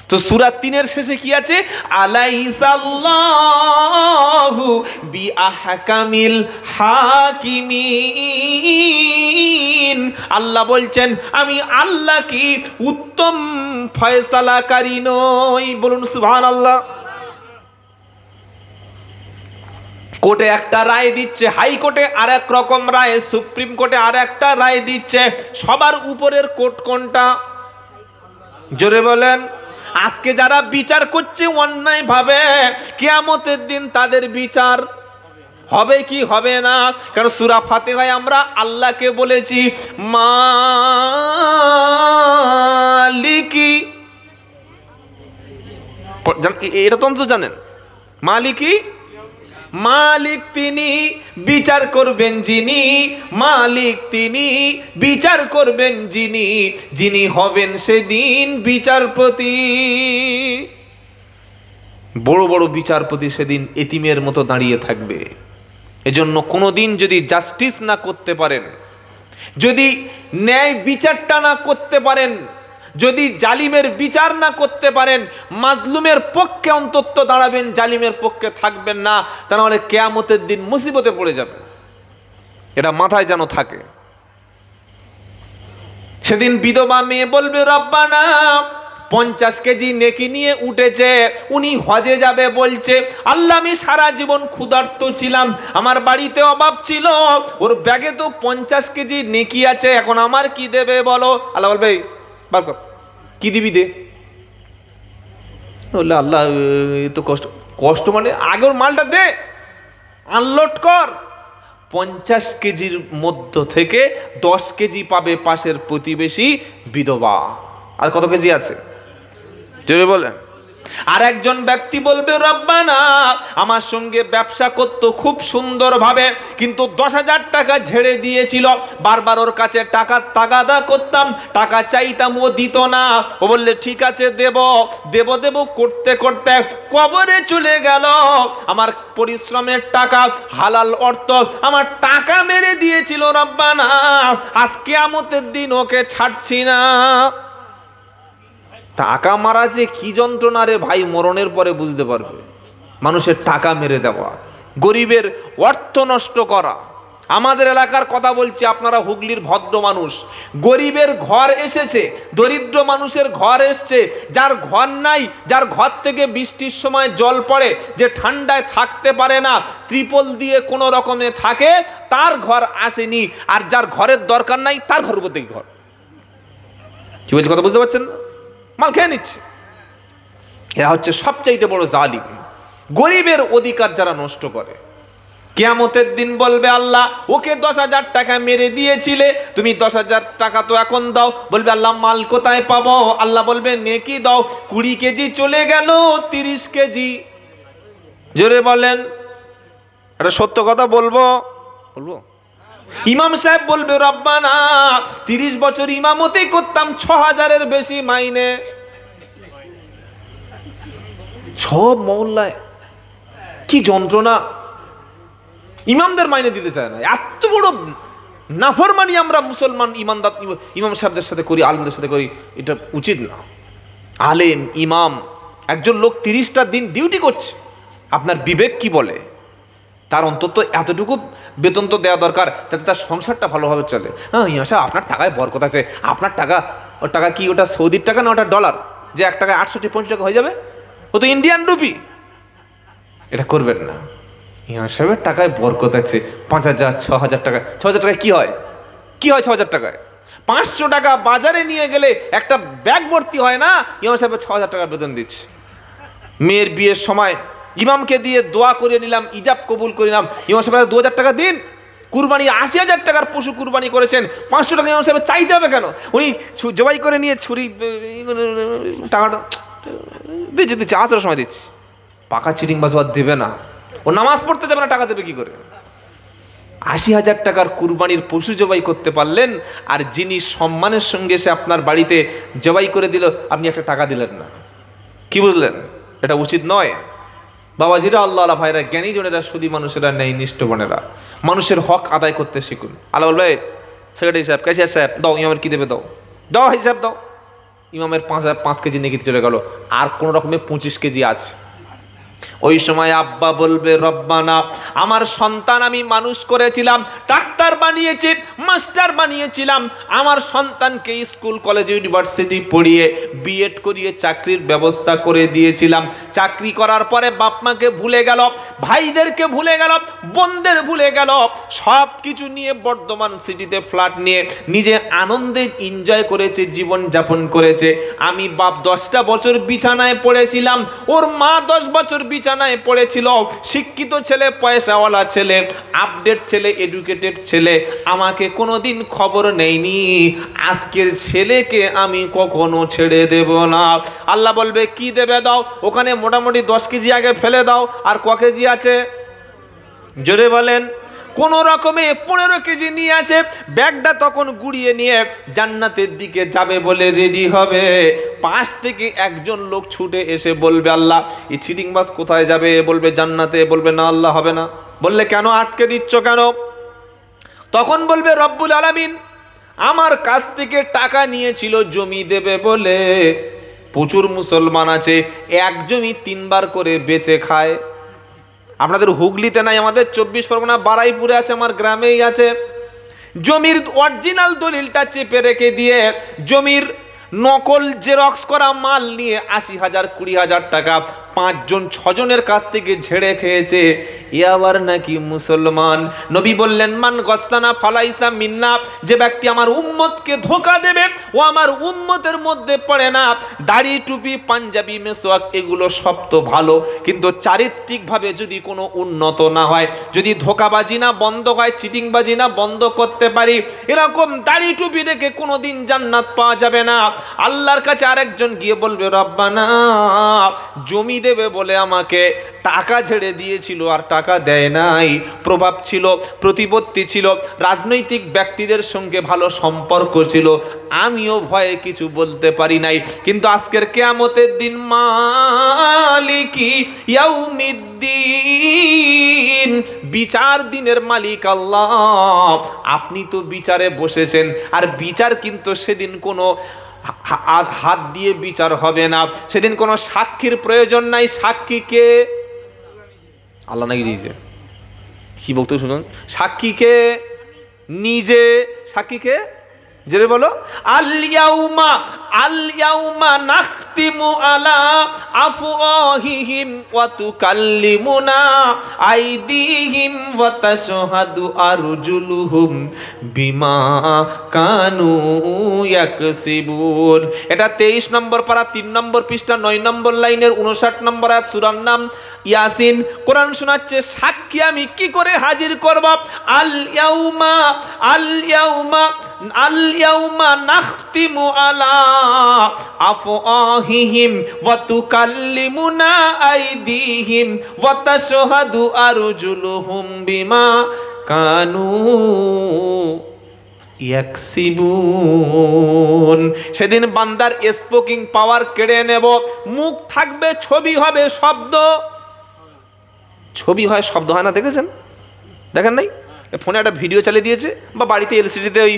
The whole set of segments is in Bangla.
তো সূরা 3-এর শেষে কি আছে? আলাইসাল্লাহু বিআহকামিল হাকিমিন। আল্লাহ বলছেন আমি আল্লাহ কি উত্তম ফয়সালাকারী নই? বলুন সুবহানাল্লাহ। কোর্টে একটা রায় দিচ্ছে, হাইকোর্টে আর এক রকম রায়, সুপ্রিম কোর্টে আর একটা রায় দিচ্ছে। সবার উপরের কোর্ট কোনটা? জোরে বলেন। আজকে যারা বিচার করছে অন্যায় ভাবে, কিয়ামতের দিন তাদের বিচার হবে কি হবে না? কারণ সূরা ফাতিহায় আমরা আল্লাহকে বলেছি মালিকি, এটা তো জানেন, মালিকি, মালিক তিনি বিচার করবেন যিনি, মালিক তিনি বিচার করবেন যিনি, যিনি হবেন সেদিন বিচারপতি। বড় বড় বিচারপতি সেদিন এতিমের মতো দাঁড়িয়ে থাকবে। এজন্য কোনোদিন যদি জাস্টিস না করতে পারেন, যদি ন্যায় বিচারটা না করতে পারেন, যদি জালিমের বিচার না করতে পারেন, মাজলুমের পক্ষে অন্তত দাঁড়াবেন, জালিমের পক্ষে থাকবেন না, তা নাহলে কিয়ামতের দিন মুসিবতে পড়ে যাবে। এটা মাথায় যেন থাকে। সেদিন বিধবা মেয়ে বলবে রব্বানা 50 কেজি নেকি নিয়ে উঠেছে, উনি হজে যাবে বলছে, আল্লাহ আমি সারা জীবন ক্ষুধার্ত ছিলাম, আমার বাড়িতে অভাব ছিল, ওর ব্যাগে তো 50 কেজি নেকি আছে, এখন আমার কি দেবে বলো? আল্লাহ বলবে বার কর, কি দিবি দে। বললে আল্লাহ তো কষ্ট, কষ্ট মানে আগের মালটা দে, আনলোড কর। 50 কেজির মধ্য থেকে 10 কেজি পাবে পাশের প্রতিবেশী বিধবা। আর কত কেজি আছে জোরে বলেন। আর একজন ব্যক্তি বলবে রব্বানা আমার সঙ্গে ব্যবসা করতো খুব সুন্দরভাবে, কিন্তু 10,000 টাকা ঝেড়ে দিয়েছিল, বারবার ওর কাছে টাকার তাগাদা করতাম, টাকা চাইতাম, ও দিত না। ও বললে ঠিক আছে দেব দেব দেব করতে করতে কবরে চলে গেল। আমার পরিশ্রমের টাকা, হালাল অর্থ, আমার টাকা মেরে দিয়েছিল রব্বানা, আজ কিয়ামতের দিন ওকে ছাড়ছি না। টাকা মারা যে কি যন্ত্রণা রে ভাই, মরণের পরে বুঝতে পারবে। মানুষের টাকা মেরে দেওয়া, গরিবের অর্থ নষ্ট করা। আমাদের এলাকার কথা বলছি, আপনারা হুগলির ভদ্র মানুষ, গরিবের ঘর এসেছে, দরিদ্র মানুষের ঘর এসছে, যার ঘর নাই, যার ঘর থেকে বৃষ্টির সময় জল পড়ে, যে ঠান্ডায় থাকতে পারে না, ত্রিপল দিয়ে কোনো রকমে থাকে, তার ঘর আসেনি। আর যার ঘরের দরকার নাই তার ঘর উপর থেকে ঘর। কি বলছে কথা বুঝতে পারছেন না? মাল খেয়ে নিচ্ছে। এরা হচ্ছে সবচাইতে বড় জালিম, গরিবের অধিকার যারা নষ্ট করে। কিয়ামতের দিন বলবে আল্লাহ ওকে 10,000 টাকা মেরে দিয়েছিলে, তুমি 10,000 টাকা তো এখন দাও। বলবে আল্লাহ মাল কোথায় পাবো? আল্লাহ বলবে নেকি দাও। 20 কেজি চলে গেল 30 কেজি। জোরে বলেন, এটা সত্য কথা বলবো বলবো। ইমাম সাহেব বলবে রব্বানা 30 বছর ইমামতি করতাম, 6,000-এর বেশি মাইনে। সব মহল্লায় কি যন্ত্রণা, ইমামদের মাইনে দিতে চায় না। এত বড় নাফরমানি আমরা মুসলমান ইমানদার ইমাম সাহেবদের সাথে করি, আলেমদের সাথে করি, এটা উচিত না। আলেম ইমাম একজন লোক 30টা দিন ডিউটি করছে, আপনার বিবেক কি বলে? তার অন্তত এতটুকু বেতন তো দেওয়া দরকার, যাতে তার সংসারটা ভালোভাবে চলে। হ্যাঁ ইমাম সাহেব আপনার টাকায় বরকত আছে, আপনার টাকা, ওর টাকা কি ওটা সৌদির টাকা না ওটা ডলার, যে 1 টাকায় 68-50 টাকা হয়ে যাবে, ও তো ইন্ডিয়ান রুপি। এটা করবেন না। ইমাম সাহেবের টাকায় বরকত আছে, 5,000 6,000 টাকা। 6,000 টাকায় কি হয়? কি হয় 6,000 টাকায়? 500 টাকা বাজারে নিয়ে গেলে একটা ব্যাগ ভর্তি হয় না। ইমাম সাহেবের 6,000 টাকা বেতন দিচ্ছে। মেয়ের বিয়ের সময় ইমামকে দিয়ে দোয়া করে নিলাম, ইজাব কবুল করে নিলাম, ইমাম সাহেব 2,000 টাকা দিন। কুরবানি 80,000 টাকার পশু কুরবানি করেছেন, 500 টাকা ইমাম সাহেব চাইতে হবে কেন? উনি জবাই করে নিয়ে ছুরি টাকাটা দিচ্ছে, আসার সময় দিচ্ছে। পাকা চিটিং বাজ দেবে না, ও নামাজ পড়তে যাবে না, টাকা দেবে কি করে? 80,000 টাকার কুরবানির পশু জবাই করতে পারলেন, আর যিনি সম্মানের সঙ্গে সে আপনার বাড়িতে জবাই করে দিল, আপনি একটা টাকা দিলেন না। কি বুঝলেন? এটা উচিত নয়। বাবাজিরা, আল্লাহ আল্লাহ ভাইরা, জ্ঞানী জনেরা, সুদী মানুষেরা, ন্যায় নিষ্ঠ বোনেরা, মানুষের হক আদায় করতে শিখুন। আল্লাহ বলবে সেক্রেটারি সাহেব, ক্যাশিয়ার সাহেব, দাও ইমামের কি দেবে, দাও দাও হিসাব দাও। ইমামের 5 কেজি নেকিতে চলে গেল, আর কোনো রকমে 25 কেজি আছে। ওই সময় আব্বা বলবে, রব্বানা, আমার সন্তান আমি মানুষ করেছিলাম, ডাক্তার বানিয়েছি, মাস্টার বানিয়েছিলাম, আমার সন্তানকে স্কুল কলেজ ইউনিভার্সিটি পড়িয়ে বিএড করিয়ে চাকরির ব্যবস্থা করে দিয়েছিলাম। চাকরি করার পরে বাপ মাকে ভুলে গেল, ভাইদেরকে ভুলে গেল, বোনদের ভুলে গেল, সব কিছু নিয়ে বর্ধমান সিটিতে ফ্ল্যাট নিয়ে নিজে আনন্দে এনজয় করেছে, জীবন যাপন করেছে। আমি বাপ 10টা বছর বিছানায় পড়েছিলাম, ওর মা 10 বছর বিছানায় পড়েছিল। শিক্ষিত ছেলে, পয়সাওয়ালা ছেলে, আপডেট ছেলে, এডুকেটেড ছেলে, আমাকে কোনোদিন খবর নেয়নি। আজকের ছেলেকে আমি কখনো ছেড়ে দেব না। আল্লাহ বলবে, কি দেবে দাও, ওখানে মোটামুটি 10 কেজি আগে ফেলে দাও, আর ক কেজি আছে জোরে বলেন? কোন রকমে 15 কেজি নিয়ে আছে। ব্যাগটা তখন গুড়িয়ে নিয়ে জান্নাতের দিকে যাবে বলে রেডি হবে। পাশ থেকে একজন লোক ছুটে এসে বলবে, আল্লাহ, এই চিটিং বাস কোথায় যাবে? বলবে জান্নাতে। বলবে না আল্লাহ, হবে না। বললে কেন আটকে দিচ্ছ কেন? তখন বলবে, রব্বুল আলামিন আমার কাছ থেকে টাকা নিয়েছিল জমি দেবে বলে। প্রচুর মুসলমান আছে এক জমি 3 বার করে বেচে খায়। আপনাদের হুগলিতে নাই, আমাদের 24 পরগনা বারাইপুরে আছে, আমার গ্রামেই আছে। জমির অরিজিনাল দলিলটা চেপে রেখে দিয়ে জমির নকল জেরক্স করা মাল নিয়ে 80,000 20,000 টাকা 5 জন 6 জনের কাছ থেকে ঝেড়ে খেয়েছে। এ আবার নাকি মুসলমান? নবী বললেন, মান গসানা ফালাইসা মিন্না, যে ব্যক্তি আমার উম্মতকে ধোঁকা দেবে ও আমার উম্মতের মধ্যে পড়ে না। দাড়ি, টুপি, পাঞ্জাবি, মেসওয়াক এগুলো সব তো ভালো, কিন্তু চারিত্রিকভাবে যদি কোনো উন্নত না হয়, যদি ধোঁকাবাজি না বন্ধ হয়, চিটিংবাজি না বন্ধ করতে পারি, এরকম দাড়ি টুপি রেখে কোনোদিন জান্নাত পাওয়া যাবে না। আল্লাহর কাছে আরেকজন গিয়ে বলবে, রব্বানা, জমি দেবে বলে আমাকে টাকা ছেড়ে দিয়েছিল আর টাকা দেয় নাই। প্রভাব ছিল, প্রতিপত্তি ছিল, রাজনৈতিক ব্যক্তিদের সঙ্গে ভালো সম্পর্ক ছিল, আমিও ভয়ে কিছু বলতে পারি নাই। কিন্তু আজকের কিয়ামতের দিন মালিকি ইয়াউমিদ্দিন, বিচার দিনের মালিক আল্লাহ, আপনি তো বিচারে বসেছেন। আর বিচার কিন্তু সেদিন কোনো হাত দিয়ে বিচার হবে না, সেদিন কোনো সাক্ষীর প্রয়োজন নাই। সাক্ষীকে আল্লাহ নাকি দিয়েছে, কি বক্তব্য শুনুন। সাক্ষীকে নিজে, সাক্ষীকে জেরে বলো, আল-ইয়াউমা নাখতিমু আলা আফওয়াহিহিম ওয়া তুকাল্লিমুনা আইদিহিম ওয়া তাশহাদু আরজুলুহুম বিমা কানু ইয়াকসিবুন। এটা 23 নম্বর পারা 3 নম্বর পৃষ্ঠা 9 নম্বর লাইনের 59 নম্বর আয়াত, সূরার নাম ইয়াসিন। কোরআন শোনাচ্ছে, সাক্ষী আমি কি করে হাজির করব? আল-ইয়াউমা নাখতিমু আলা আফওয়াহিহিম ওয়া তুকাল্লিমুনা আইদিহিম ওয়া তাশহাদু আরজুলুহুম বিমা কানু ইয়াকসিবুন। সেদিন বান্দার স্পিকিং পাওয়ার কেড়ে নেব। মুখ থাকবে, ছবি হবে, শব্দ, ছবি হয় শব্দ হয় না, দেখেছেন? দেখেন নাই? ফোনে একটা ভিডিও চালিয়ে দিয়েছে, বা বাড়িতে এলসিডিতে ওই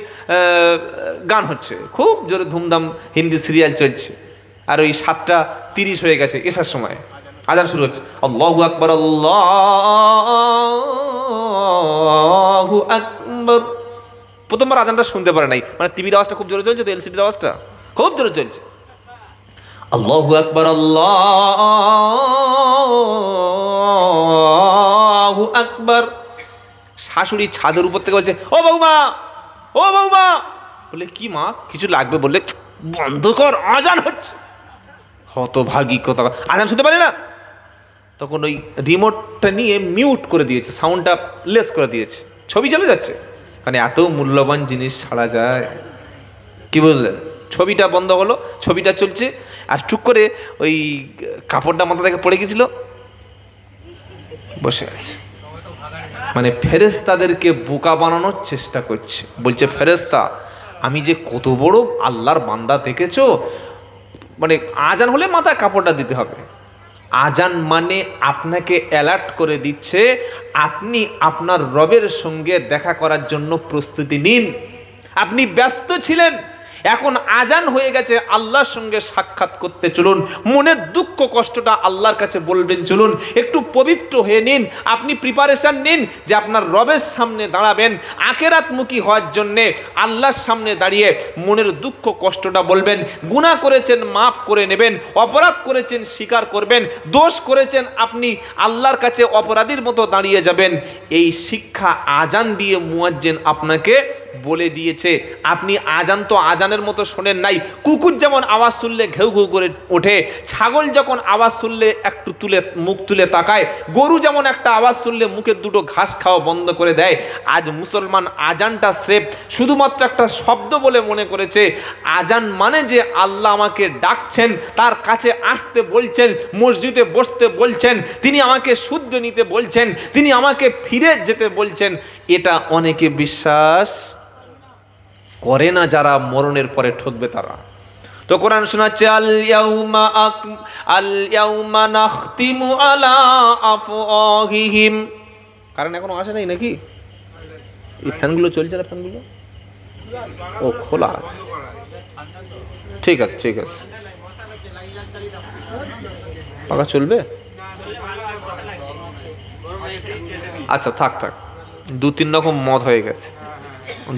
গান হচ্ছে, খুব জোরে ধুমধাম হিন্দি সিরিয়াল চলছে, আর ওই 7:30 হয়ে গেছে, এসার সময় আজান শুরু হচ্ছে, আল্লাহু আকবার, আল্লাহু আকবার। প্রথমবার আজানটা শুনতে পারে নাই, মানে টিভির আওয়াজটা খুব জোরে চলছে, তো এলসিডির আওয়াজটা খুব জোরে চলছে। আল্লাহু আকবার, আল্লাহু আকবার। শাশুড়ি ছাদের উপর থেকে বলছে, ও বৌমা, ও বৌমা। বলে, কি মা? কিছু লাগবে? বললে, বন্ধ কর, আজান হচ্ছে। হতভাগী কথা, আজান শুনতে পারে না। তখন ওই রিমোটটা নিয়ে মিউট করে দিয়েছে, সাউন্ডটা লেস করে দিয়েছে, ছবি চলে যাচ্ছে। মানে এত মূল্যবান জিনিস ছাড়া যায়? কি বললেন? ছবিটা বন্ধ হলো, ছবিটা চলছে, আর টুক করে ওই কাপড়টা মাথা থেকে পড়ে গেছিল, বসে আছে। মানে ফেরেশতাদেরকে বোকা বানানোর চেষ্টা করছে। বলছে, ফেরেশতা, আমি যে কত বড় আল্লাহর বান্দা দেখেছো, মানে আজান হলে মাথায় কাপড়টা দিতে হবে। আজান মানে আপনাকে অ্যালার্ট করে দিচ্ছে, আপনি আপনার রবের সঙ্গে দেখা করার জন্য প্রস্তুতি নিন। আপনি ব্যস্ত ছিলেন, এখন আজান হয়ে গেছে, আল্লাহর সঙ্গে সাক্ষাৎ করতে চলুন। মনের দুঃখ কষ্টটা আল্লাহর কাছে বলবেন, চলুন একটু পবিত্র হয়ে নিন। আপনি প্রিপারেশন নিন যে আপনার রবের সামনে দাঁড়াবেন, আখিরাতমুখী হওয়ার জন্যে আল্লাহর সামনে দাঁড়িয়ে মনের দুঃখ কষ্টটা বলবেন। গুনাহ করেছেন মাফ করে নেবেন, অপরাধ করেছেন স্বীকার করবেন, দোষ করেছেন আপনি আল্লাহর কাছে অপরাধীর মতো দাঁড়িয়ে যাবেন। এই শিক্ষা আজান দিয়ে মুয়াজ্জিন আপনাকে বলে দিয়েছে। আপনি আজান তো আজানের মতো শোনেন নাই। কুকুর যেমন আওয়াজ শুনলে ঘেউ ঘেউ করে ওঠে, ছাগল যখন আওয়াজ শুনলে একটু মুখ তুলে তাকায়, গরু যেমন একটা আওয়াজ শুনলে মুখের দুটো ঘাস খাওয়া বন্ধ করে দেয়, আজ মুসলমান আজানটা স্রেফ শুধুমাত্র একটা শব্দ বলে মনে করেছে। আজান মানে যে আল্লাহ আমাকে ডাকছেন, তার কাছে আসতে বলছেন, মসজিদে বসতে বলছেন, তিনি আমাকে শুদ্ধ নিতে বলছেন, তিনি আমাকে ফিরে যেতে বলছেন। এটা অনেকে বিশ্বাস করে না, যারা মরণের পরে ঠকবে তারা। তো কোরআন শোনাচ্ছে আল ইয়াউমা নাখতিমু আলা আফওয়াহিহিম। কারণ এখনো আসে নাই নাকি? এই ফ্যানগুলো চলছে না? ফ্যানগুলো ও খোলা আছে, ঠিক আছে ঠিক আছে, পাখা চলবে। আচ্ছা থাক থাক, 2-3 রকম মত হয়ে গেছে,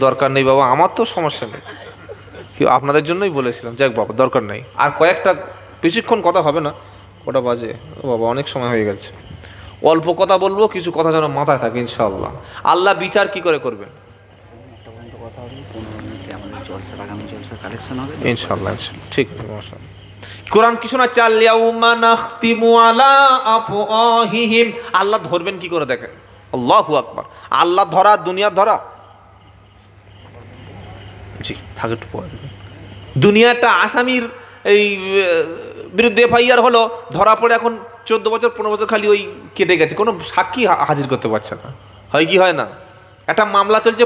দরকার নেই বাবা, আমার তো সমস্যা নেই, কি আপনাদের জন্যই বলেছিলাম। যাক বাবা, দরকার নেই, আর কয়েকটা বেশিক্ষণ কথা হবে না। কটা বাজে বাবা? অনেক সময় হয়ে গেছে। অল্প কথা বলবো, কিছু কথা যেন মাথায় থাকে ইনশাআল্লাহ। আল্লাহ বিচার কি করে করবেন ইনশাআল্লাহ, ঠিক আছে। কোরআন কি শোনাচ্ছে? আল ইয়াউমা নাখতিমু আলা আফওয়াহিহিম। আল্লাহ ধরবেন কি করে দেখেন। আল্লাহু আকবার। আল্লাহ ধরা দুনিয়া ধরা, জি থাকে একটু পরে। দুনিয়াটা আসামির এই বিরুদ্ধে এফআইআর হলো, ধরা পড়ে এখন 14 বছর 15 বছর খালি ওই কেটে গেছে, কোনো সাক্ষী হাজির করতে পারছে না। হয় কি হয় না? একটা মামলা চলছে,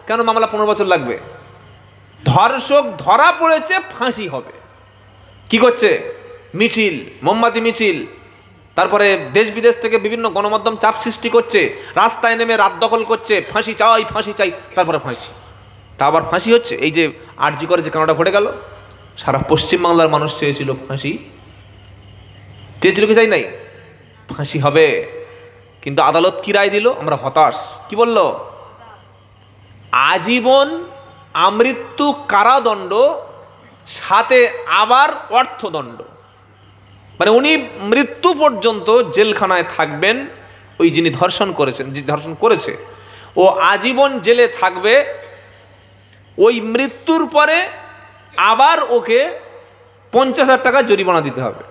কেন মামলা 15 বছর লাগবে? ধর্ষক ধরা পড়েছে, ফাঁসি হবে। কি করছে? মিছিল, মোমবাতি মিছিল, তারপরে দেশ বিদেশ থেকে বিভিন্ন গণমাধ্যম চাপ সৃষ্টি করছে, রাস্তায় নেমে রাত দখল করছে, ফাঁসি চাই ফাঁসি চাই, তারপরে ফাঁসি। তা আবার ফাঁসি হচ্ছে। এই যে আরজি করে যে কানাডা ঘটে গেল, সারা পশ্চিমবাংলার মানুষ চেয়েছিল ফাঁসি, চেয়েছিল কি চাই নাই? ফাঁসি হবে। কিন্তু আদালত কি রায় দিল? আমরা হতাশ। কি বলল? আজীবন আমৃত্যু কারাদণ্ড, সাথে আবার অর্থদণ্ড। মানে উনি মৃত্যু পর্যন্ত জেলখানায় থাকবেন, ওই যিনি ধর্ষণ করেছেন, যে ধর্ষণ করেছে ও আজীবন জেলে থাকবে। ওই মৃত্যুর পরে আবার ওকে 50,000 টাকা জরিমানা দিতে হবে।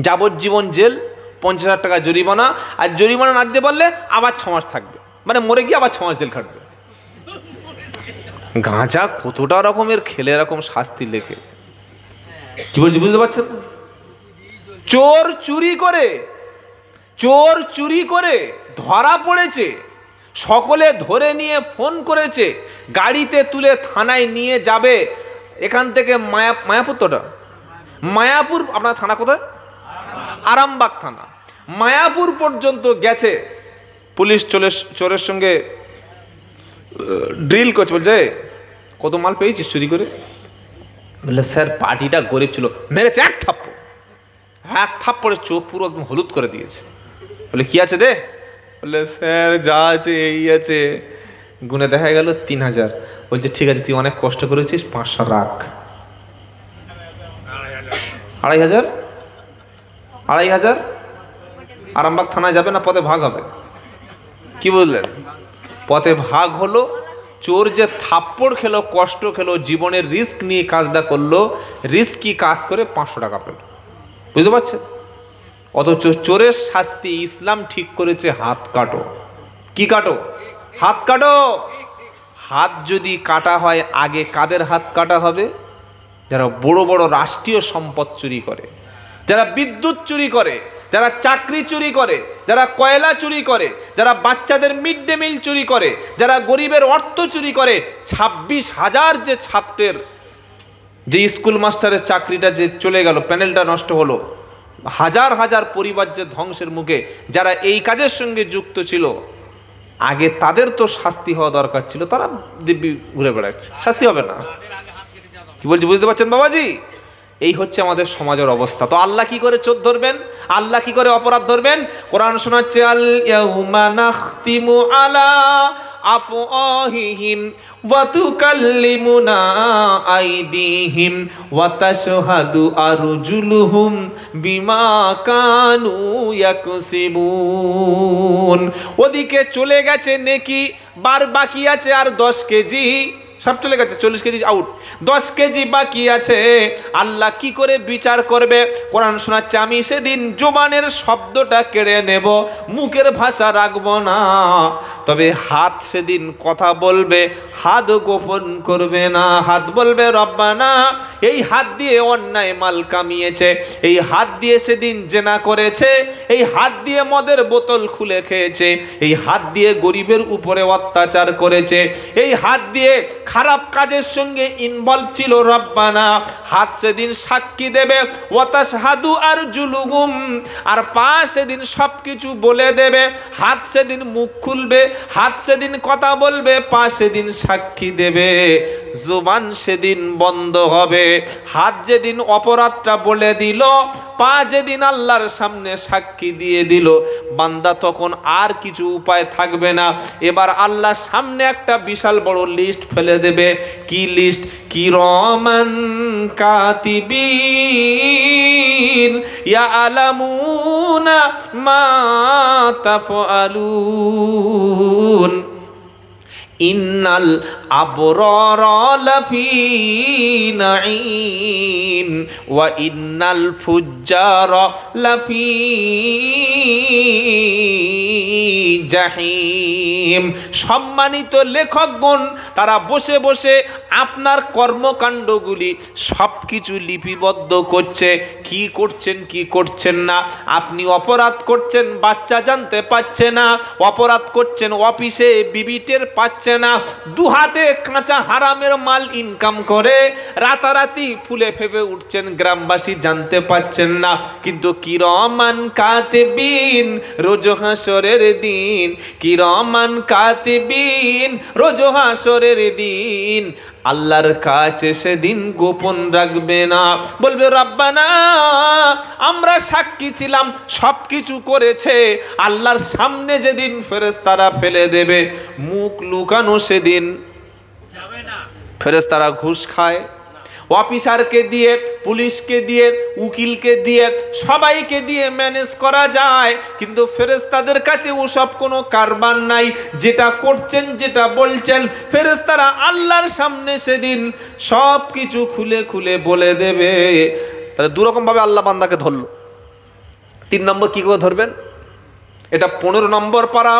যাবজ্জীবন জেল, 50,000 টাকা জরিমানা। আর জরিমানা না দিতে পারলে আবার 6 মাস থাকবে, মানে মরে গিয়ে আবার 6 মাস জেল খাটবে। গাঁজা কতটা রকমের খেলে এরকম শাস্তি লেখে, কি বলছি বুঝতে পারছেন? চোর চুরি করে ধরা পড়েছে, সকলে ধরে নিয়ে ফোন করেছে, গাড়িতে তুলে থানায় নিয়ে যাবে। এখান থেকে মায়াপুর, তোটা মায়াপুর, আপনার থানা কোথায়? আরামবাগ থানা। মায়াপুর পর্যন্ত গেছে, পুলিশ চোরের সঙ্গে ড্রিল করছে, বলছে কত মাল পেয়েছিস চুরি করে? বললে স্যার পার্টিটা গরিব ছিল, মেরেছে এক থাপ্পড়ে চোখ পুরো একদম হলুদ করে দিয়েছে। বলে কি আছে দে? বললে স্যার যা আছে এই আছে। গুনে দেখা গেল 3,000। বলছে ঠিক আছে, তুই অনেক কষ্ট করেছিস, 500 রাখ। 2,500 আরামবাগ থানায় যাবে না, পথে ভাগ হবে। কি বললেন? পথে ভাগ হলো। চোর যে থাপ্পড় খেলো, কষ্ট খেলো, জীবনের রিস্ক নিয়ে কাজটা করলো, রিস্কি কাজ করে 500 টাকা পেল। বুঝতে পারছেন? অথচ চোরের শাস্তি ইসলাম ঠিক করেছে হাত কাটো। কি কাটো? হাত কাটো। হাত যদি কাটা হয়, আগে কাদের হাত কাটা হবে? যারা বড় বড় রাষ্ট্রীয় সম্পদ চুরি করে, যারা বিদ্যুৎ চুরি করে, যারা চাকরি চুরি করে, যারা কয়লা চুরি করে, যারা বাচ্চাদের মিড ডে মিল চুরি করে, যারা গরিবের অর্থ চুরি করে। 26,000 যে ছাত্রের, যে স্কুল মাস্টারের চাকরিটা যে চলে গেল, প্যানেলটা নষ্ট হলো, হাজার হাজার পরিবার যে ধ্বংসের মুখে, যারা এই কাজের সঙ্গে যুক্ত ছিল, আগে তাদের তো শাস্তি হওয়া দরকার ছিল। তারা দিব্যি ঘুরে বেড়াচ্ছে, শাস্তি হবে না? কি বলছি বুঝতে পারছেন বাবাজি? এই হচ্ছে আমাদের সমাজের অবস্থা। তো আল্লাহ কি করে চোর ধরবেন, আল্লাহ কি করে অপরাধ ধরবেন? কোরআন শোনাচ্ছে, আল ইয়াউমা নাখতিমু আলা আফওয়াহিহিম ওয়া তুকাল্লিমুনা আইদিহিম ওয়া তাশহাদু আরজুলুহুম বিমা কানু ইয়াকসিবুন। ওদিকে চলে গেছে নেকি, বার বাকি আছে আর 10 কেজি, সব চলে গেছে, 40 কেজি আউট, 10 কেজি বাকি আছে। আল্লাহ কি করে বিচার করবে? কোরআন শোনাচ্ছে, আমি সেদিন জবানের শব্দটা কেড়ে নেব, মুখের ভাষা রাখবো না, তবে হাত সেদিন কথা বলবে, হাত গোপন করবে না। হাত বলবে রব্বানা, এই হাত দিয়ে অন্যায় মাল কামিয়েছে, এই হাত দিয়ে সেদিন জেনা করেছে, এই হাত দিয়ে মদের বোতল খুলে খেয়েছে, এই হাত দিয়ে গরিবের উপরে অত্যাচার করেছে, এই হাত দিয়ে খারাপ কাজের সঙ্গে ইনভলভ ছিল রব্বানা। হাত সেদিন সাক্ষী দেবে, ওয়াতাশহাদু আরজুলুহুম, আর পা সেদিন সবকিছু বলে দেবে। হাত সেদিন মুখ খুলবে, হাত সেদিন কথা বলবে, পা সেদিন সাক্ষী দেবে, জুবান সেদিন বন্ধ হবে। হাত যেদিন অপরাধটা বলে দিল, পা যেদিন আল্লাহর সামনে সাক্ষী দিয়ে দিল, বান্দা তখন আর কিছু উপায় থাকবে না। এবার আল্লাহর সামনে একটা বিশাল বড় লিস্ট ফেলে দেবে। কি লিস্ট? কিরামান কাতিবিন ইয়ালামুনা মা তাফআলুন ইন্নাল আবরারা লাফি নাঈম ওয়া ইন্নাল ফুজ্জারা লাফি জাহিম। সম্মানিত লেখকগণ, তারা বসে বসে আপনার কর্মকাণ্ডগুলি সবকিছু লিপিবদ্ধ করছে, কি করছেন কি করছেন না। আপনি অপরাধ করছেন, বাচ্চা জানতে পারছে না, অপরাধ করছেন অফিসে বিবি টের পাচ্ছে না, দু হাতে কাঁচা হারামের মাল ইনকাম করে রাতারাতি ফুলে ফেপে উঠছেন, গ্রামবাসী জানতে পারছেন না। কিন্তু কিরামান কাতিবিন, রোজ হাসরের দিন, কিরামান কাতিবিন, রোজ হাসরের দিন আল্লাহর কাছে সেদিন গোপন রাখবে না। বলবে রব্বানা, আমরা সাক্ষী ছিলাম, সবকিছু করেছে। আল্লাহর সামনে যেদিন ফেরেশতারা ফেলে দেবে, মুখ লুকানো সেদিন যাবে না। ফেরেশতারা ঘুষ খায়, অফিসারকে দিয়ে, পুলিশকে দিয়ে, উকিলকে দিয়ে, সবাইকে দিয়ে ম্যানেজ করা যায়, কিন্তু ফেরেশতাদের কাছে ওসব কোনো কারবার নাই। যেটা করছেন, যেটা বলছেন, ফেরেশতারা আল্লাহর সামনে সেদিন সব কিছু খুলে খুলে বলে দেবে। তাহলে দুরকম ভাবে আল্লাহ বান্দাকে ধরলো। 3 নম্বর কি করে ধরবেন? এটা 15 নম্বর পারা,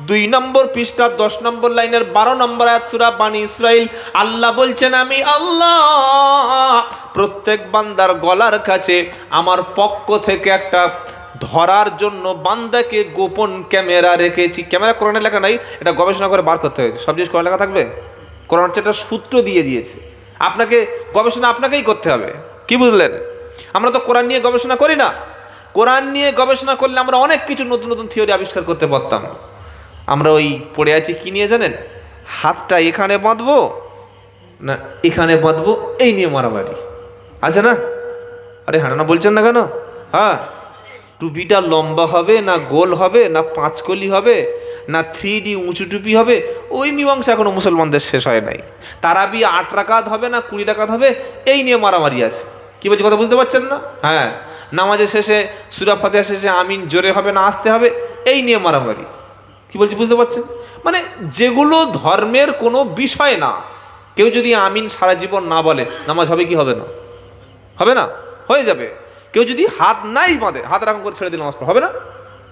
2 নম্বর পৃষ্ঠা, 10 নম্বর লাইনের 12 নম্বর আয়াত সূরা বানী ইসরাইল। আল্লাহ বলছেন, আমি আল্লাহ প্রত্যেক বান্দার গলার কাছে আমার পক্ষ থেকে একটা ধরার জন্য বান্দাকে গোপন ক্যামেরা রেখেছি। ক্যামেরা কোরআনে লেখা নাই, এটা গবেষণা করে বার করতে হয়েছে। সব জিনিস কোরআনে লেখা থাকবে? কোরআন হচ্ছে একটা সূত্র দিয়ে দিয়েছে, আপনাকে গবেষণা আপনাকেই করতে হবে। কি বুঝলেন? আমরা তো কোরআন নিয়ে গবেষণা করি না। কোরআন নিয়ে গবেষণা করলে আমরা অনেক কিছু নতুন নতুন থিওরি আবিষ্কার করতে পারতাম। আমরা ওই পড়ে আছি কি নিয়ে জানেন? হাতটা এখানে বাঁধবো না এখানে বাঁধবো, এই নিয়ে মারামারি আছে না? আরে হ্যাঁ না বলছেন না কেন? হ্যাঁ, টুপিটা লম্বা হবে না গোল হবে না 5 কলি হবে না 3D উঁচু টুপি হবে, ওই মীমাংসা এখনো মুসলমানদের শেষ হয় নাই। তারাবি 8 রাকাত হবে না 20 রাকাত হবে, এই নিয়ে মারামারি আছে। কি বলছি কথা বুঝতে পারছেন না? হ্যাঁ, নামাজের শেষে সূরা ফাতিহা শেষে আমিন জোরে হবে না আসতে হবে, এই নিয়ে মারামারি। কি বলছি বুঝতে পারছেন? মানে যেগুলো ধর্মের কোনো বিষয় না, কেউ যদি আমিন সারা জীবন না বলে, নামাজ হবে কি হবে না? হবে না? হয়ে যাবে। কেউ যদি হাত নাই বাঁধে, হাত রাখম করে ছেড়ে দিলে নামাজ হবে না?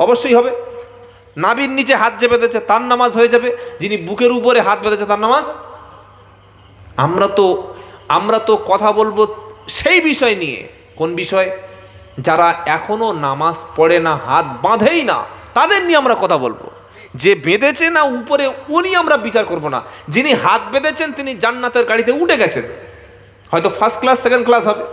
অবশ্যই হবে। নাভির নিচে হাত যে বেঁধেছে তার নামাজ হয়ে যাবে, যিনি বুকের উপরে হাত বেঁধেছে তার নামাজ। আমরা তো কথা বলবো সেই বিষয় নিয়ে। কোন বিষয়? যারা এখনো নামাজ পড়ে না, হাত বাঁধেই না, তাদের নিয়ে আমরা কথা বলবো। যে বেঁধেছে না উপরে, উনি আমরা বিচার করব না। যিনি হাত বেঁধেছেন তিনি জান্নাতের গাড়িতে উঠে গেছেন, হয়তো ফার্স্ট ক্লাস সেকেন্ড ক্লাস হবে।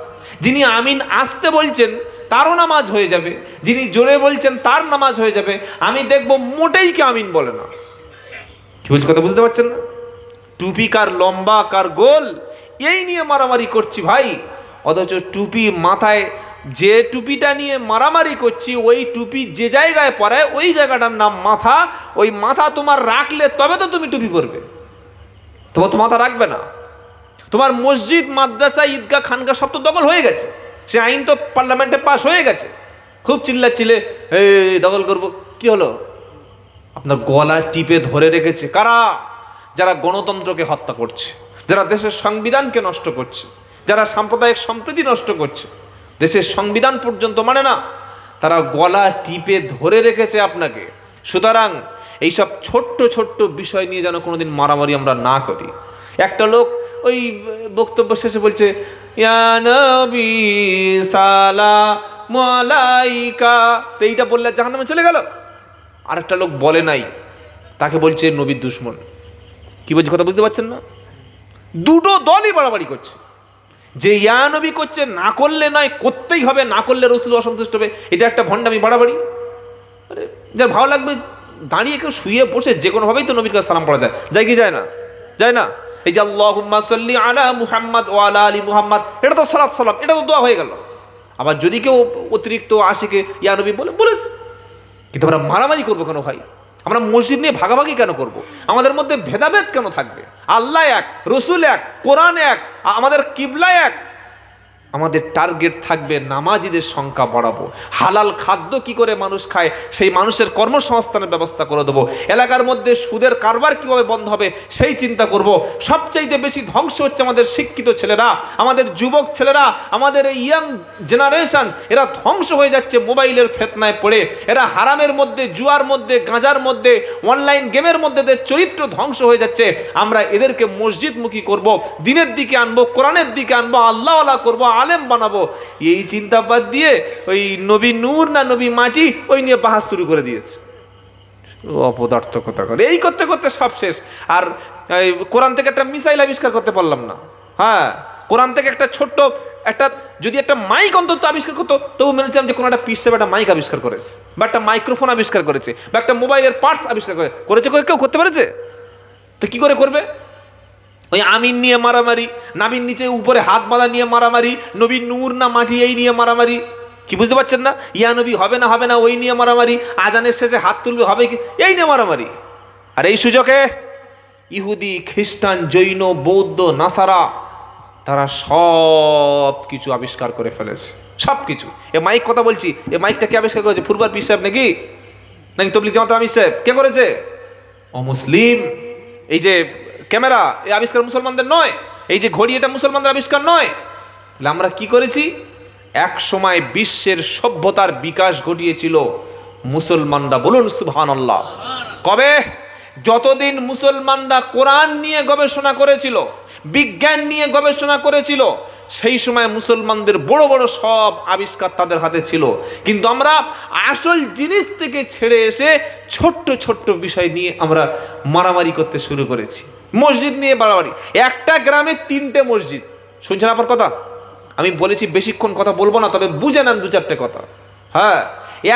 যিনি আমিন আসতে বলছেন তারও নামাজ হয়ে যাবে, যিনি জোরে বলছেন তার নামাজ হয়ে যাবে। আমি দেখব মোটেই কে আমিন বলে না। কি বলছি কথা বুঝতে পারছেন না? টুপি কার লম্বা কার গোল, এই নিয়ে মারামারি করছি ভাই, অথচ টুপি মাথায়, যে টুপিটা নিয়ে মারামারি করছি ওই টুপি যে জায়গায় পরে ওই জায়গাটার নাম মাথা। ওই মাথা তোমার রাখলে তবে তো তুমি টুপি পরবে, তোমার তো মাথা রাখবে না। তোমার মসজিদ, মাদ্রাসা, ঈদগাহ, খানগাহ সব তো দখল হয়ে গেছে, সে আইন তো পার্লামেন্টে পাস হয়ে গেছে। খুব চিল্লাচ্ছিলে এই দখল করব, কি হলো? আপনার গলা টিপে ধরে রেখেছে কারা? যারা গণতন্ত্রকে হত্যা করছে, যারা দেশের সংবিধানকে নষ্ট করছে, যারা সাম্প্রদায়িক সম্প্রীতি নষ্ট করছে, দেশের সংবিধান পর্যন্ত মানে না, তারা গলা টিপে ধরে রেখেছে আপনাকে। সুতরাং এইসব ছোট্ট ছোট্ট বিষয় নিয়ে যেন কোনোদিন মারামারি আমরা না করি। একটা লোক ওই বক্তব্য শেষে বলছে ইয়া নবী সালাম আলাইকা, তো এইটা বললে জাহান্নামে চলে গেল। আরেকটা লোক বলে নাই, তাকে বলছে নবীর দুশমন। কি বলছে কথা বুঝতে পারছেন না? দুটো দলই বাড়াবাড়ি করছে। যে ইয়া নবী করছে, না করলে নয়, করতেই হবে, না করলে রাসূল অসন্তুষ্ট হবে, এটা একটা ভণ্ডামি, বাড়াবাড়ি। আরে যার ভালো লাগবে দাঁড়িয়ে কেউ শুয়ে বসে যে কোনোভাবেই তো নবীর কাছে সালাম পড়া যায়, যায় কি যায় না? যায় না? এই যে আল্লাহুম্মা সাল্লি আলা মুহাম্মাদ ওয়া আলা আলি মুহাম্মাদ, এটা তো সালাত সালাম, এটা তো দোয়া হয়ে গেল। আবার যদি কেউ অতিরিক্ত আশিকে ইয়া নবী বলেছে, কিন্তু আমরা মারামারি করবো কেন ভাই? আমরা মসজিদ নিয়ে ভাগাভাগি কেন করব? আমাদের মধ্যে ভেদাভেদ কেন থাকবে? আল্লাহ এক, রসুল এক, কোরআন এক, আমাদের কিবলা এক। আমাদের টার্গেট থাকবে নামাজিদের সংখ্যা বাড়াবো। হালাল খাদ্য কি করে মানুষ খায় সেই মানুষের কর্মসংস্থানের ব্যবস্থা করে দেবো। এলাকার মধ্যে সুদের কারবার কিভাবে বন্ধ হবে সেই চিন্তা করব। সবচাইতে বেশি ধ্বংস হচ্ছে আমাদের শিক্ষিত ছেলেরা, আমাদের যুবক ছেলেরা, আমাদের এই ইয়াং জেনারেশন, এরা ধ্বংস হয়ে যাচ্ছে মোবাইলের ফেতনায় পড়ে। এরা হারামের মধ্যে, জুয়ার মধ্যে, গাঁজার মধ্যে, অনলাইন গেমের মধ্যে এদের চরিত্র ধ্বংস হয়ে যাচ্ছে। আমরা এদেরকে মসজিদমুখী করব, দিনের দিকে আনবো, কোরআনের দিকে আনবো, আল্লাহওয়ালা করবো, আলেম বানাবো। এই চিন্তা বাদ দিয়ে ওই নবী নূর না নবী মাটি ওই নিয়ে বাহাস শুরু করে দিয়েছে। অপদার্থ কথা করে এই করতে করতে সব শেষ। আর কোরআন থেকে একটা মিসাইল আবিষ্কার করতে পারলাম না। হ্যাঁ, কোরআন থেকে একটা ছোট্ট একটা যদি একটা মাইক অন্তত আবিষ্কার করতো তবু মেনেছিলাম যে কোনো একটা পিস একটা মাইক আবিষ্কার করেছে, বা একটা মাইক্রোফোন আবিষ্কার করেছে, বা একটা মোবাইলের পার্টস আবিষ্কার করেছে। কেউ করতে পেরেছে? তো কি করে করবে? ওই আমিন নিয়ে মারামারি, নাবির নিচে উপরে হাত বাঁধা নিয়ে মারামারি, নবী নূর না মাটি এই নিয়ে মারামারি। কি বুঝতে পারছেন না? ইয়া নবী হবে না হবে না ওই নিয়ে মারামারি, আজানের শেষে হাত তুলবে হবে কি এই নিয়ে মারামারি। আর এই সুযোগে ইহুদি, খ্রিস্টান, জৈন, বৌদ্ধ, নাসারা তারা সব কিছু আবিষ্কার করে ফেলেছে, সব কিছু। এ মাইক কথা বলছি, এ মাইকটা কে আবিষ্কার করেছে? ফুরবার পীর সাহেব নাকি তবলিগ জামাত আমির সাহেব? কে করেছে? অমুসলিম। এই যে ক্যামেরা, এই আবিষ্কার মুসলমানদের নয়। এই যে ঘড়ি, এটা মুসলমানদের আবিষ্কার নয়। তাহলে আমরা কি করেছি? এক সময় বিশ্বের সভ্যতার বিকাশ ঘটিয়েছিল মুসলমানরা। বলুন সুবহানাল্লাহ। কবে? যতদিন মুসলমানরা কোরআন নিয়ে গবেষণা করেছিল, বিজ্ঞান নিয়ে গবেষণা করেছিল, সেই সময় মুসলমানদের বড় বড় সব আবিষ্কার তাদের হাতে ছিল। কিন্তু আমরা আসল জিনিস থেকে ছেড়ে এসে ছোট্ট ছোট্ট বিষয় নিয়ে আমরা মারামারি করতে শুরু করেছি। মসজিদ নিয়ে বাড়াবাড়ি। একটা গ্রামে 3টে মসজিদ। শুনছেন আপনার কথা? আমি বলেছি বেশিক্ষণ কথা বলবো না, তবে বুঝে নেন 2-4টে কথা। হ্যাঁ,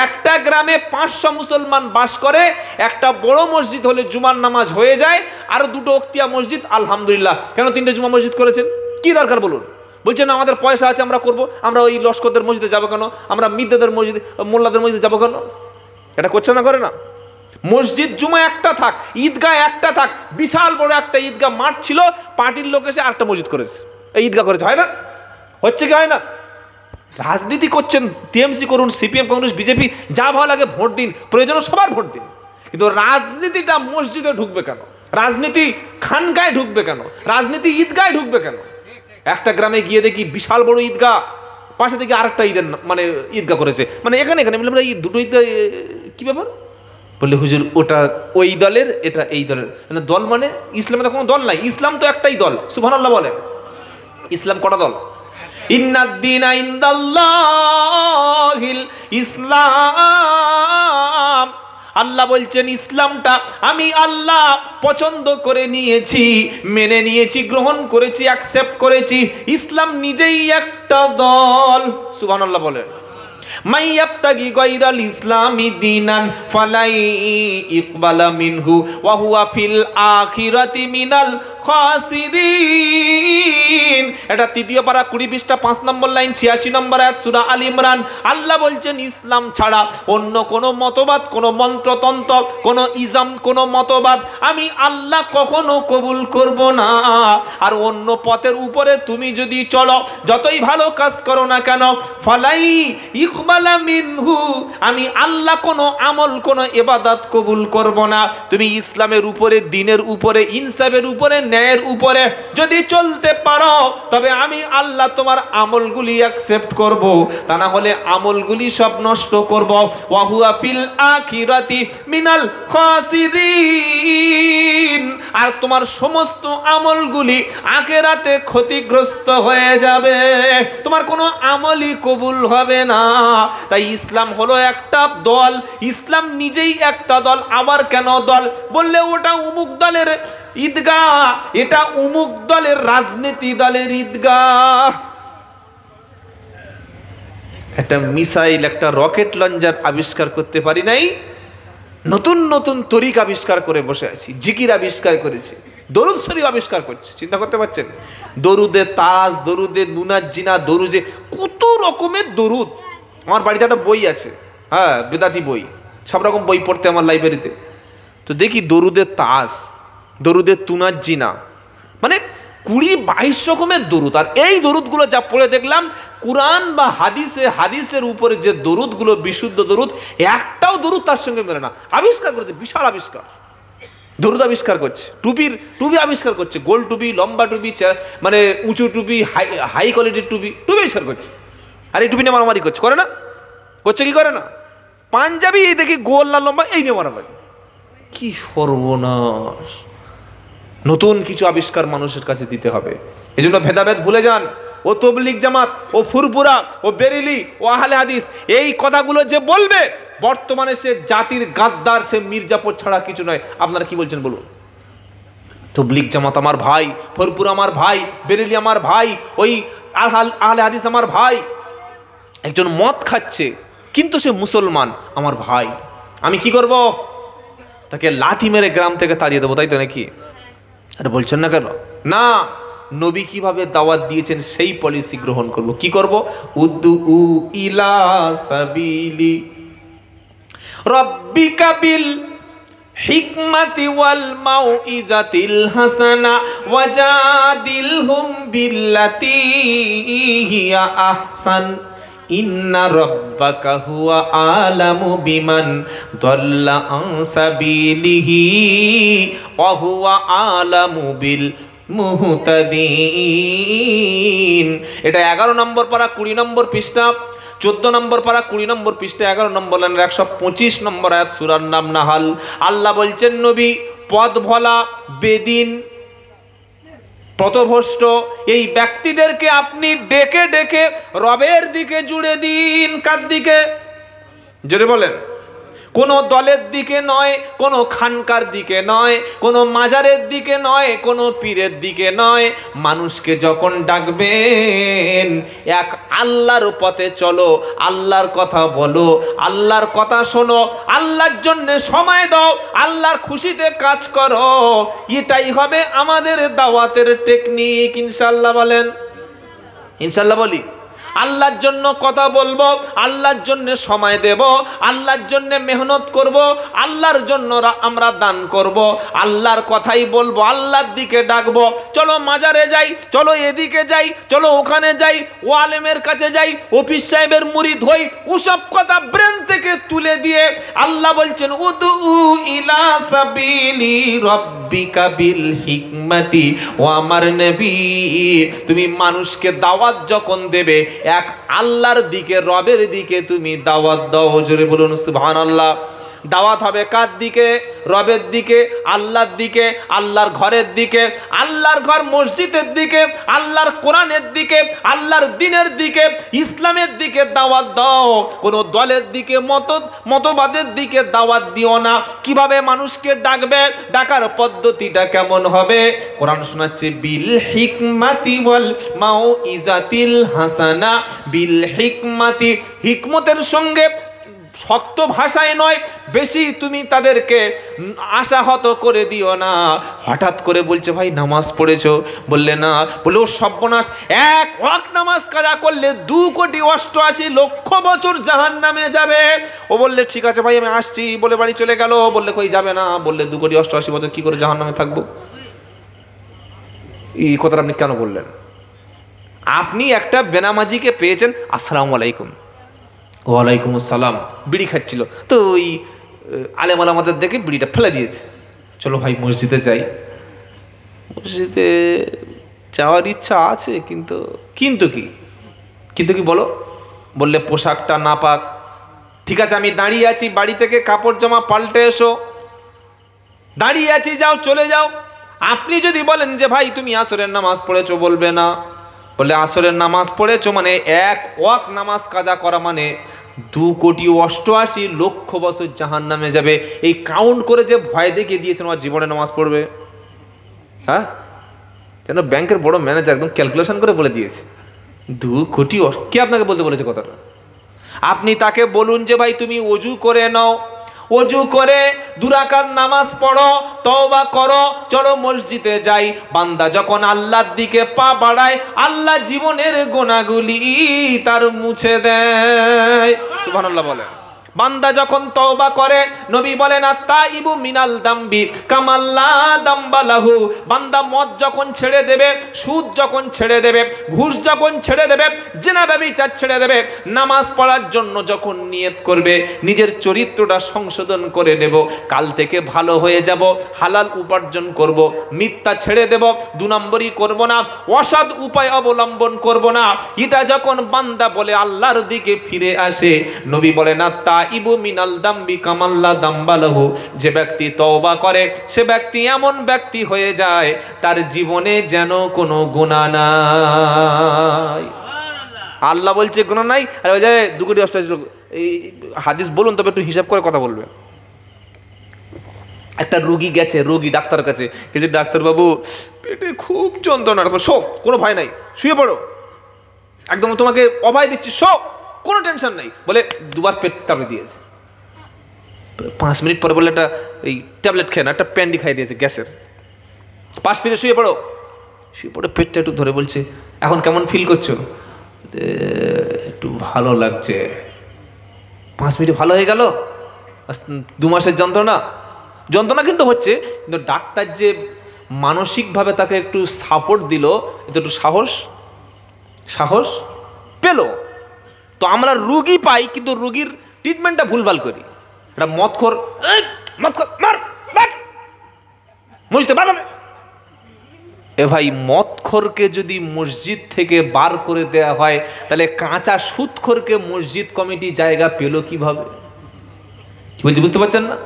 একটা গ্রামে 500 মুসলমান বাস করে। একটা বড় মসজিদ হলে জুমার নামাজ হয়ে যায়, আর 2টো অক্তিয়া মসজিদ। আলহামদুলিল্লাহ। কেন 3টে জুমা মসজিদ করেছেন? কি দরকার বলুন? বলছেন আমাদের পয়সা আছে আমরা করব, আমরা ওই লস্করদের মসজিদে যাবো কেন, আমরা মিদ্দাদের মসজিদে, মোল্লাদের মসজিদে যাবো কেন? এটা করছে না, করে না? মসজিদ জুমা একটা থাক, ঈদগাহ একটা থাক। বিশাল বড় একটা ঈদগাহ মাঠ ছিল, পার্টির লোক এসে আরেকটা মসজিদ করেছে, এই ঈদগাহ করেছে। হয় না? হচ্ছে কি হয় না? রাজনীতি করছেন, টিএমসি করুন, সিপিএম, কংগ্রেস, বিজেপি, যা ভালো লাগে ভোট দিন, প্রয়োজন সবার ভোট দিন। কিন্তু রাজনীতিটা মসজিদে ঢুকবে কেন? রাজনীতি খানগায় ঢুকবে কেন? রাজনীতি ঈদগায় ঢুকবে কেন? একটা গ্রামে গিয়ে দেখি বিশাল বড় ঈদগাহ, পাশে থেকে আরেকটা ঈদের মানে ঈদগাহ করেছে, মানে এখানে বলে এই দুটো ঈদগাহ কি ব্যাপার? বললে হুজুর ওটা ওই দলের, এটা এই দলের। মানে দল মানে ইসলামে তো কোনো দল নাই, ইসলাম তো একটাই দল। সুবহানাল্লাহ বলেন। ইসলাম কটা দল? ইন্নাদ-দীনা ইনদাল্লাহিল ইসলাম। আল্লাহ বলছেন ইসলামটা আমি আল্লাহ পছন্দ করে নিয়েছি, মেনে নিয়েছি, গ্রহণ করেছি, অ্যাকসেপ্ট করেছি। ইসলাম নিজেই একটা দল। সুবহানাল্লাহ বলেন। মাইয়াবতাগি গায়রাল ইসলামি দীনান ফালাই ইকবালা মিনহু ওয়া হুয়া ফিল আখিরাতি মিনাল খাসিরিন। এটা তৃতীয় পারা 20 পৃষ্ঠা 5 নম্বর লাইন 86 নম্বর আয়াত সূরা আল ইমরান। আল্লাহ বলছেন ইসলাম ছাড়া অন্য কোন মতবাদ, কোন মন্ত্রতন্ত্র, কোন ইজম, কোন মতবাদ আমি আল্লাহ কখনো কবুল করব না। আর অন্য পথের উপরে তুমি যদি চলো, যতই ভালো কাজ করো না কেন, ফালাই ইকবালা মিনহু, আমি আল্লাহ কোনো আমল, কোনো ইবাদত কবুল করব না। তুমি ইসলামের উপরে, দ্বীনের উপরে, ইনসাফের উপরে, ন্যায়ের উপরে যদি চলতে পারো, তবে আমি আল্লাহ তোমার আমলগুলি অ্যাকসেপ্ট করব, তা না হলে আমলগুলি সব নষ্ট করব। ওয়া হুয়া ফিল আখিরাতি মিনাল খাসিরিন, আর তোমার সমস্ত আমলগুলি আখিরাতে ক্ষতিগ্রস্ত হয়ে যাবে, তোমার কোনো আমলই কবুল হবে না। তাই ইসলাম হলো একটা দল, ইসলাম নিজেই একটা দল। আবার কেন দল বললে, ওটা অমুক দলের ঈদগাহ, এটা অমুক দলের রাজনীতি দলের ঈদগাহ। একটা মিসাইল, একটা রকেট লঞ্চার আবিষ্কার করতে পারি নাই, নতুন নতুন তরিক আবিষ্কার করে বসে আছি, জিকির আবিষ্কার করেছি, দরুদ শরীফ আবিষ্কার করছি। চিন্তা করতে পারছেন? দরুদে তাজ, দরুদে নুনাজ্জিনা, দরুদে কত রকমের দরুদ। আমার বাড়িতে একটা বই আছে, হ্যাঁ, বেদাতি বই, সব রকম বই পড়তে আমার লাইব্রেরিতে। তো দেখি দরুদে তাজ, দরুদে তুনাজ্জিনা, মানে 20-22 রকমের দরুদ। আর এই দরুদগুলো যা পড়ে দেখলাম, কুরআন বা হাদিসের উপরে যে দরুদগুলো বিশুদ্ধ দরুদ, একটাও দরুদ তার সঙ্গে মেলে না। আবিষ্কার করেছে, বিশাল আবিষ্কার, দরুদ আবিষ্কার করছে, টুপি আবিষ্কার করছে, গোল টুপি, লম্বা টুপি, মানে উঁচু টুপি, হাই কোয়ালিটির টুপি আবিষ্কার করছে। আর এই টুপি নিয়ে মারামারি করছে, করে না? করছে কি করে না? পাঞ্জাবি এই দেখি গোল না লম্বা, এই নিয়ে মারামারি। কি সর্বনাশ! নতুন কিছু আবিষ্কার মানুষের কাছে দিতে হবে। এই জন্য ভেদাভেদ ভুলে যান। ও তবলিগ জামাত, ও ফুরফুরা, ও বেরেলি, ও আহলে হাদিস, এই কথাগুলো যে বলবে, বর্তমানে সে জাতির গাদ্দার, সে মির্জাপুর ছাড়া কিছু নয়। আপনারা কি বলছেন বলুন? তবলিগ জামাত আমার ভাই, ফুরফুরা আমার ভাই, বেরেলি আমার ভাই, ওই আহলে হাদিস আমার ভাই। একজন মদ খাচ্ছে কিন্তু সে মুসলমান, আমার ভাই। আমি কি করব? তাকে লাথি মেরে গ্রাম থেকে তাড়িয়ে দেবো, তাই তো নাকি? আরে বলছেন না কেন? না, নবী কিভাবে দাওয়াত দিয়েছেন সেই পলিসি গ্রহণ করব। কি করব? উদ্দু ইলা সাবিলি রাব্বিকা বিল হিকমাতি ওয়াল মাউইজাতিল হাসানা ওয়াজাদিলহুম বিল্লাতি হিয়া আহসান ইন্না রাব্বাকা হুয়া আলামু বিমান দাল্লা আন সাবিলিহি ওয়া হুয়া আলামু বিল মুহতাদিন। এটা 11 নম্বর পারা 20 নম্বর পৃষ্ঠা, 14 নম্বর পারা 20 নম্বর পৃষ্ঠা, 11 নম্বর লাইন 125 নম্বর আয়াত সূরার নাম নাহাল। আল্লাহ বলছেন, নবী পথ ভোলা, বেদিন, পথভ্রষ্ট এই ব্যক্তিদেরকে আপনি ডেকে ডেকে রবের দিকে জুড়ে দিন। কার দিকে? জোরে বলেন। কোনো দলের দিকে নয়, কোনো খানকার দিকে নয়, কোনো মাজারের দিকে নয়, কোনো পীরের দিকে নয়। মানুষকে যখন ডাকবেন, এক আল্লাহর পথে চলো, আল্লাহর কথা বলো, আল্লাহর কথা শোনো, আল্লাহর জন্য সময় দাও, আল্লাহর খুশিতে কাজ করো। এটাই হবে আমাদের দাওয়াতের টেকনিক। ইনশাআল্লাহ বলেন, ইনশাআল্লাহ বলি। আল্লাহর জন্য কথা বলবো, আল্লাহর জন্য সময় দেব, আল্লাহর জন্য মেহনত করব, আল্লাহর জন্য আমরা দান করব, আল্লাহর কথাই বলবো, আল্লাহর দিকে ডাকবো। চলো মাজারে যাই, চলো এদিকে যাই, চলো ওখানে যাই, ও আলেমের কাছে যাই, ও পীর সাহেবের মুরিদ হই, ওসব কথা ব্রেন থেকে তুলে দিয়ে আল্লাহ বলছেন, উদু ইলা সাবিলি রাব্বিকা বিল হিকমাতি। ও আমার নবী, তুমি মানুষকে দাওয়াত যখন দেবে, এক আল্লাহর দিকে, রবের দিকে তুমি দাওয়াত দাও। জোরে বলুন সুবহানাল্লাহ। দাওয়াত হবে কার দিকে? রবের দিকে, আল্লাহর দিকে, আল্লাহর ঘরের দিকে, আল্লাহর ঘর মসজিদের দিকে, আল্লাহর কোরআনের দিকে, আল্লাহর দ্বীনের দিকে, ইসলামের দিকে দাওয়াত দাও। কোন দলের দিকে, মতবাদের দিকে দাওয়াত দিও না। কিভাবে মানুষকে ডাকবে? ডাকার পদ্ধতিটা কেমন হবে? কোরআন শোনাচ্ছে, বিল হিকমাতি ওয়াল মাউইজাতিল হাসানা। বিল হিকমাতি, হিকমতের সঙ্গে শক্ত ভাষায় নয়, বেশি তুমি তাদেরকে আশাহত করে দিও না। হঠাৎ করে বলছে ভাই নামাজ পড়েছো? বললে না। বলে ও সর্বনাশ, এক ওয়াক্ত নামাজ কাজা করলে 2,88,00,000 বছর জাহান্নামে যাবে। ও বললে ঠিক আছে ভাই আমি আসছি, বলে বাড়ি চলে গেল। বললে কই যাবে না? বললে 2,88,00,000 বছর কি করে জাহান্নামে থাকবো? এই কথাটা আপনি কেন বললেন? আপনি একটা বেনামাজিকে পেয়েছেন, আসসালামু আলাইকুম। ওয়ালাইকুম আসসালাম। বিড়ি খাচ্ছিল, তো ওই আলেম আলামাদের দেখে বিড়িটা ফেলে দিয়েছে। চলো ভাই মসজিদে যাই। মসজিদে যাওয়ার ইচ্ছা আছে, কিন্তু কিন্তু কি বলো? বললে পোশাকটা নাপাক। ঠিক আছে আমি দাঁড়িয়ে আছি, বাড়ি থেকে কাপড় জামা পাল্টে এসো। দাঁড়িয়ে আছি, যাও চলে যাও। আপনি যদি বলেন যে ভাই তুমি আসরের নামাজ পড়েছো, বলবে না। বলে আসরের নামাজ পড়েছো মানে এক ওয়াক্ত নামাজ কাজা করা মানে 2,88,00,000 বছর জাহান্নামে যাবে। এই কাউন্ট করে যে ভয় দেখিয়ে দিয়েছেন ওর জীবনে নামাজ পড়বে। হ্যাঁ, যেন ব্যাংকের বড় ম্যানেজার একদম ক্যালকুলেশন করে বলে দিয়েছে 2,00,00,000। কে আপনাকে বলতে বলেছে কথাটা? আপনি তাকে বলুন যে ভাই তুমি ওযু করে নাও, ওযু করে 2 রাকাত নামাজ পড়ো, তওবা করো, চলো মসজিদে যাই। বান্দা যখন আল্লাহর দিকে পা বাড়ায়, আল্লাহ জীবনের গুনাহগুলি তার মুছে দেয়। সুবহানাল্লাহ বলেন। বান্দা যখন তওবা করে, নবী বলেন আত-তাইবু মিনাল দামবি কামাল্লা দামবালাহু। বান্দা মদ যখন ছেড়ে দেবে, সুদ যখন ছেড়ে দেবে, ঘুষ যখন ছেড়ে দেবে, জিনা ব্যভিচার ছেড়ে দেবে, নামাজ পড়ার জন্য যখন নিয়ত করবে, নিজের চরিত্রটা সংশোধন করে নেব, কাল থেকে ভালো হয়ে যাব, হালাল উপার্জন করব, মিথ্যা ছেড়ে দেব, 2 নম্বরই করব না, অসৎ উপায় অবলম্বন করব না, এটা যখন বান্দা বলে আল্লাহর দিকে ফিরে আসে, নবী বলেন আত-তাইবু মিনাল দামবি কামাল্লা দামবালাহু। যে ব্যক্তি তওবা করে সে ব্যক্তি এমন ব্যক্তি হয়ে যায় তার জীবনে যেন কোনো গুনাহ নাই। আল্লাহ বলছে গুনাহ নাই, আর ওই যে 2,88,00,000 এই হাদিস বলুন, তবে একটু হিসাব করে কথা বলবে। একটা রোগী গেছে, রোগী ডাক্তার কাছে গেছে, ডাক্তারবাবু পেটে খুব যন্ত্রণা। শো, কোনো ভয় নাই, শুয়ে পড়ো, একদম তোমাকে অভয় দিচ্ছি, শো, কোনো টেনশন নাই। বলে 2বার পেট তাড়িয়ে দিয়েছে। 5 মিনিট পরে বলে একটা এই ট্যাবলেট খেয়ে না, একটা প্যান্ডি খাই দিয়েছে গ্যাসের। 5 মিনিট শুয়ে পড়ো। শুয়ে পড়ে পেটটা একটু ধরে বলছে এখন কেমন ফিল করছো? একটু ভালো লাগছে। 5 মিনিটে ভালো হয়ে গেল। 2 মাসের যন্ত্রণা কিন্তু হচ্ছে, কিন্তু ডাক্তার যে মানসিকভাবে তাকে একটু সাপোর্ট দিল, একটু সাহস পেল। তো আমরা রুগী পাই, কিন্তু রুগীর ট্রিটমেন্টটা ভুলভাল করি। এটা মদখোর মার মসজিদে বার করে। এ ভাই, মদখোরকে যদি মসজিদ থেকে বার করে দেয়া হয়, তাহলে কাঁচা সুদখোরকে মসজিদ কমিটি জায়গা পেল কিভাবে? কি বলছি বুঝতে পারছেন না?